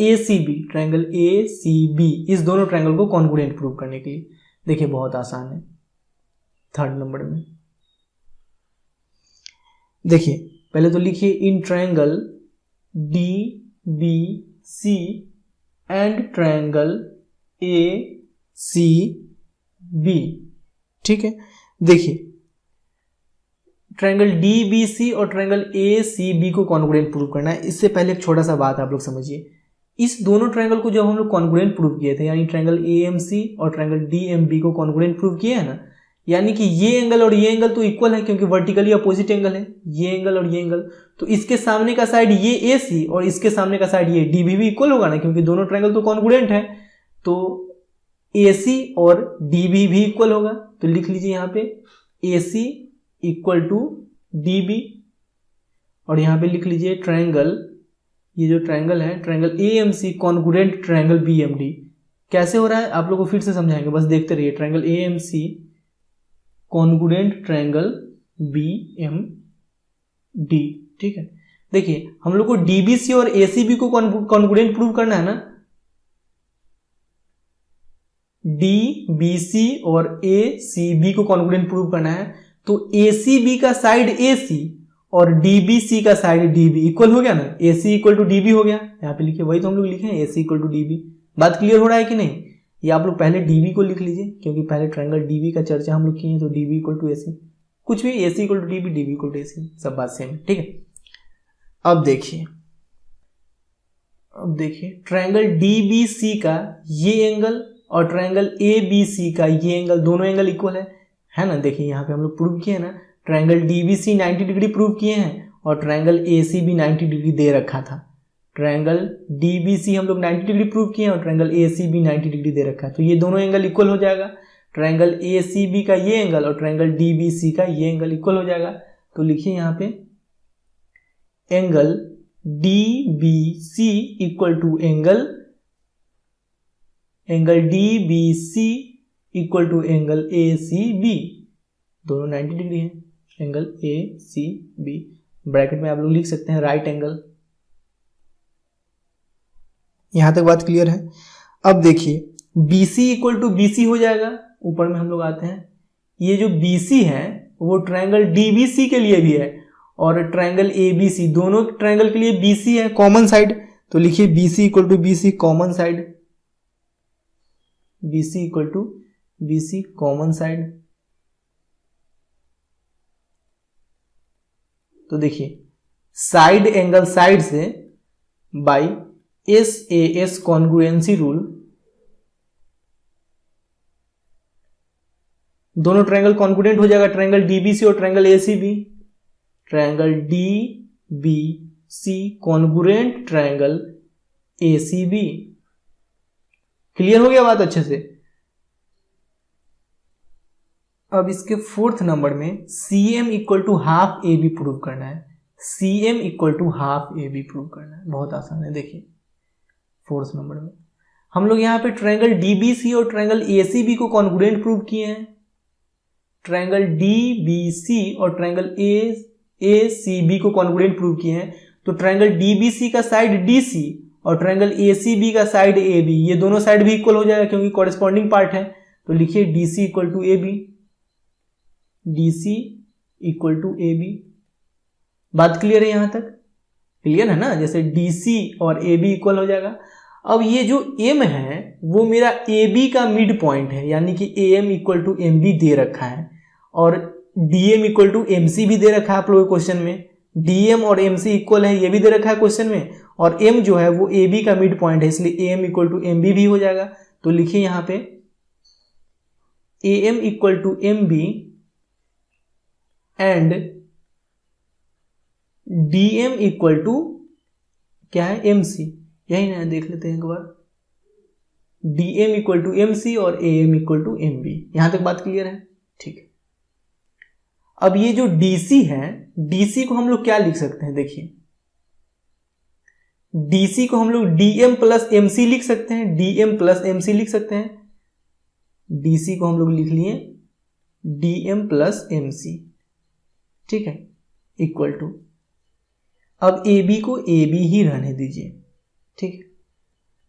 ACB इस दोनों ट्रायंगल को कॉन्ग्रुएंट प्रूव करने के लिए। देखिए बहुत आसान है। थर्ड नंबर में देखिए पहले तो लिखिए in triangle DBC and triangle ACB। ठीक है। देखिए ट्रायंगल DBC और ट्रायंगल ACB को कॉन्ग्रुएंट प्रूव करना है। इससे पहले एक छोटा सा बात आप लोग समझिए। इस दोनों ट्रायंगल को जब हम लोग कॉन्ग्रुएंट प्रूव किए थे, यानी ट्रायंगल AMC और ट्रायंगल DMB को कॉन्ग्रुएंट प्रूव किए हैं ना, यानी कि ये एंगल और ये एंगल तो इक्वल है क्योंकि वर्टिकली अपोजिट एंगल है, ये एंगल और ये एंगल। तो इसके सामने का साइड ये AC और इसके सामने का साइड ये DB भी इक्वल होगा ना, क्योंकि दोनों ट्रायंगल तो कॉन्ग्रुएंट है। तो AC और DB भी इक्वल होगा। तो लिख लीजिए यहाँ पे AC इक्वल टू DB और यहां पे लिख लीजिए ट्रायंगल, ये जो ट्रायंगल है triangle AMC congruent triangle BMD। कैसे हो रहा है आप लोग को फिर से समझाएंगे, बस देखते रहिए। Triangle AMC congruent triangle BMD। ठीक है। देखिए हम लोग को DBC और ACB को कॉन्ग्रुएंट प्रूव करना है ना। DBC और ACB को कॉन्ग्रुएंट प्रूव करना है तो ACB का साइड AC और DBC का साइड DB इक्वल हो गया ना, AC इक्वल टू DB हो गया। यहाँ पे लिखिए वही तो हम लोग लिखे हैं AC इक्वल टू DB। बात क्लियर हो रहा है कि नहीं? ये आप लोग पहले DB को लिख लीजिए क्योंकि पहले ट्रायंगल DB का चर्चा हम लोग किए हैं। तो DB इक्वल टू AC, कुछ भी AC equal to DB, DB equal to AC, सब बात सेम है। ठीक है। अब देखिए अब देखिए ट्रायंगल DBC का ये एंगल और ट्रायंगल ABC का ये एंगल, दोनों एंगल इक्वल है ना। देखिए यहाँ पे हम लोग प्रूव किए ना, ट्रायंगल DBC 90 डिग्री प्रूव किए हैं और ट्रायंगल ACB 90 डिग्री दे रखा था। ट्रायंगल DBC हम लोग 90 डिग्री प्रूव किए हैं और ट्रायंगल ACB 90 डिग्री दे रखा है, तो ये दोनों एंगल इक्वल हो जाएगा। ट्रायंगल ACB का ये एंगल और ट्रायंगल DBC का ये एंगल इक्वल हो जाएगा। तो लिखिए यहाँ पे angle DBC equal to angle DBC equal to angle ACB, दोनों 90 डिग्री है। एंगल ACB ब्रैकेट में आप लोग लिख सकते हैं राइट एंगल। यहां तक बात क्लियर है। अब देखिए BC इक्वल टू BC हो जाएगा। ऊपर में हम लोग आते हैं, ये जो BC है वो ट्रायंगल DBC के लिए भी है और ट्रायंगल ABC, दोनों ट्रायंगल के लिए BC है कॉमन साइड। तो लिखिए BC equal to BC common side, BC equal to BC common side. तो देखिए साइड एंगल साइड से बाय SAS कॉन्ग्रुएंसी रूल दोनों ट्रायंगल कॉन्ग्रुएंट हो जाएगा, ट्रायंगल DBC और triangle ACB। Triangle DBC congruent triangle ACB। Clear हो गया बात अच्छे से। अब इसके फोर्थ नंबर में CM equal to half AB prove करना है। CM equal to half AB prove करना है, बहुत आसान है। देखिए फोर्थ नंबर में हम लोग यहाँ पे ट्रायंगल DBC और ट्रायंगल ACB को कॉन्ग्रुएंट प्रूव किए हैं। ट्रायंगल DBC और ट्रायंगल ACB को कॉन्ग्रुएंट प्रूव किए हैं। तो ट्रायंगल DBC का साइड DC और ट्रायंगल ACB का साइड AB, ये दोनों साइड भी इक्वल हो जाएगा क्योंकि कॉरेस्पॉन्डिंग पार्ट है। तो लिखिए DC equal to AB, DC equal to AB। बात क्लियर है यहां तक? क्लियर है ना, जैसे DC और AB इक्वल हो जाएगा। अब ये जो M है वो मेरा AB का मिड पॉइंट है, यानी कि AM इक्वल टू MB दे रखा है और DM इक्वल टू MC भी दे रखा है आप लोगों के क्वेश्चन में। DM और MC इक्वल है, ये भी दे रखा है क्वेश्चन में। और M जो है वो AB का मिड पॉइंट है, इसलिए AM इक्वल टू MB भी हो जाएगा। तो लिखिए यहां पे AM equal to MB and DM equal to क्या है, MC। यही ना, देख लेते हैं एक बार। DM इक्वल टू MC और AM इक्वल टू MB। यहां तक बात क्लियर है? ठीक है। अब ये जो DC है, DC को हम लोग क्या लिख सकते हैं? देखिए DC को हम लोग DM प्लस MC लिख सकते हैं, DM प्लस MC लिख सकते हैं। DC को हम लोग लिख लिए DM प्लस MC, ठीक है, इक्वल टू। अब AB को AB ही रहने दीजिए, ठीक है।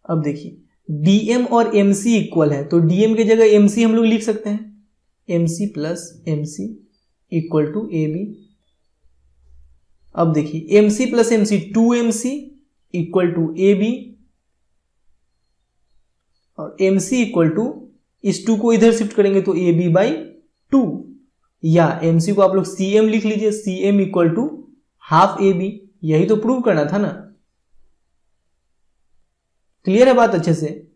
अब देखिए DM और MC इक्वल है, तो DM की जगह MC हम लोग लिख सकते हैं, MC plus MC equal to AB। अब देखिए MC plus MC 2MC equal to AB और MC इक्वल टू, इस 2 को इधर शिफ्ट करेंगे तो AB बाई 2, या MC को आप लोग CM लिख लीजिए, CM equal to half AB। यही तो प्रूव करना था ना। क्लियर है बात अच्छे से?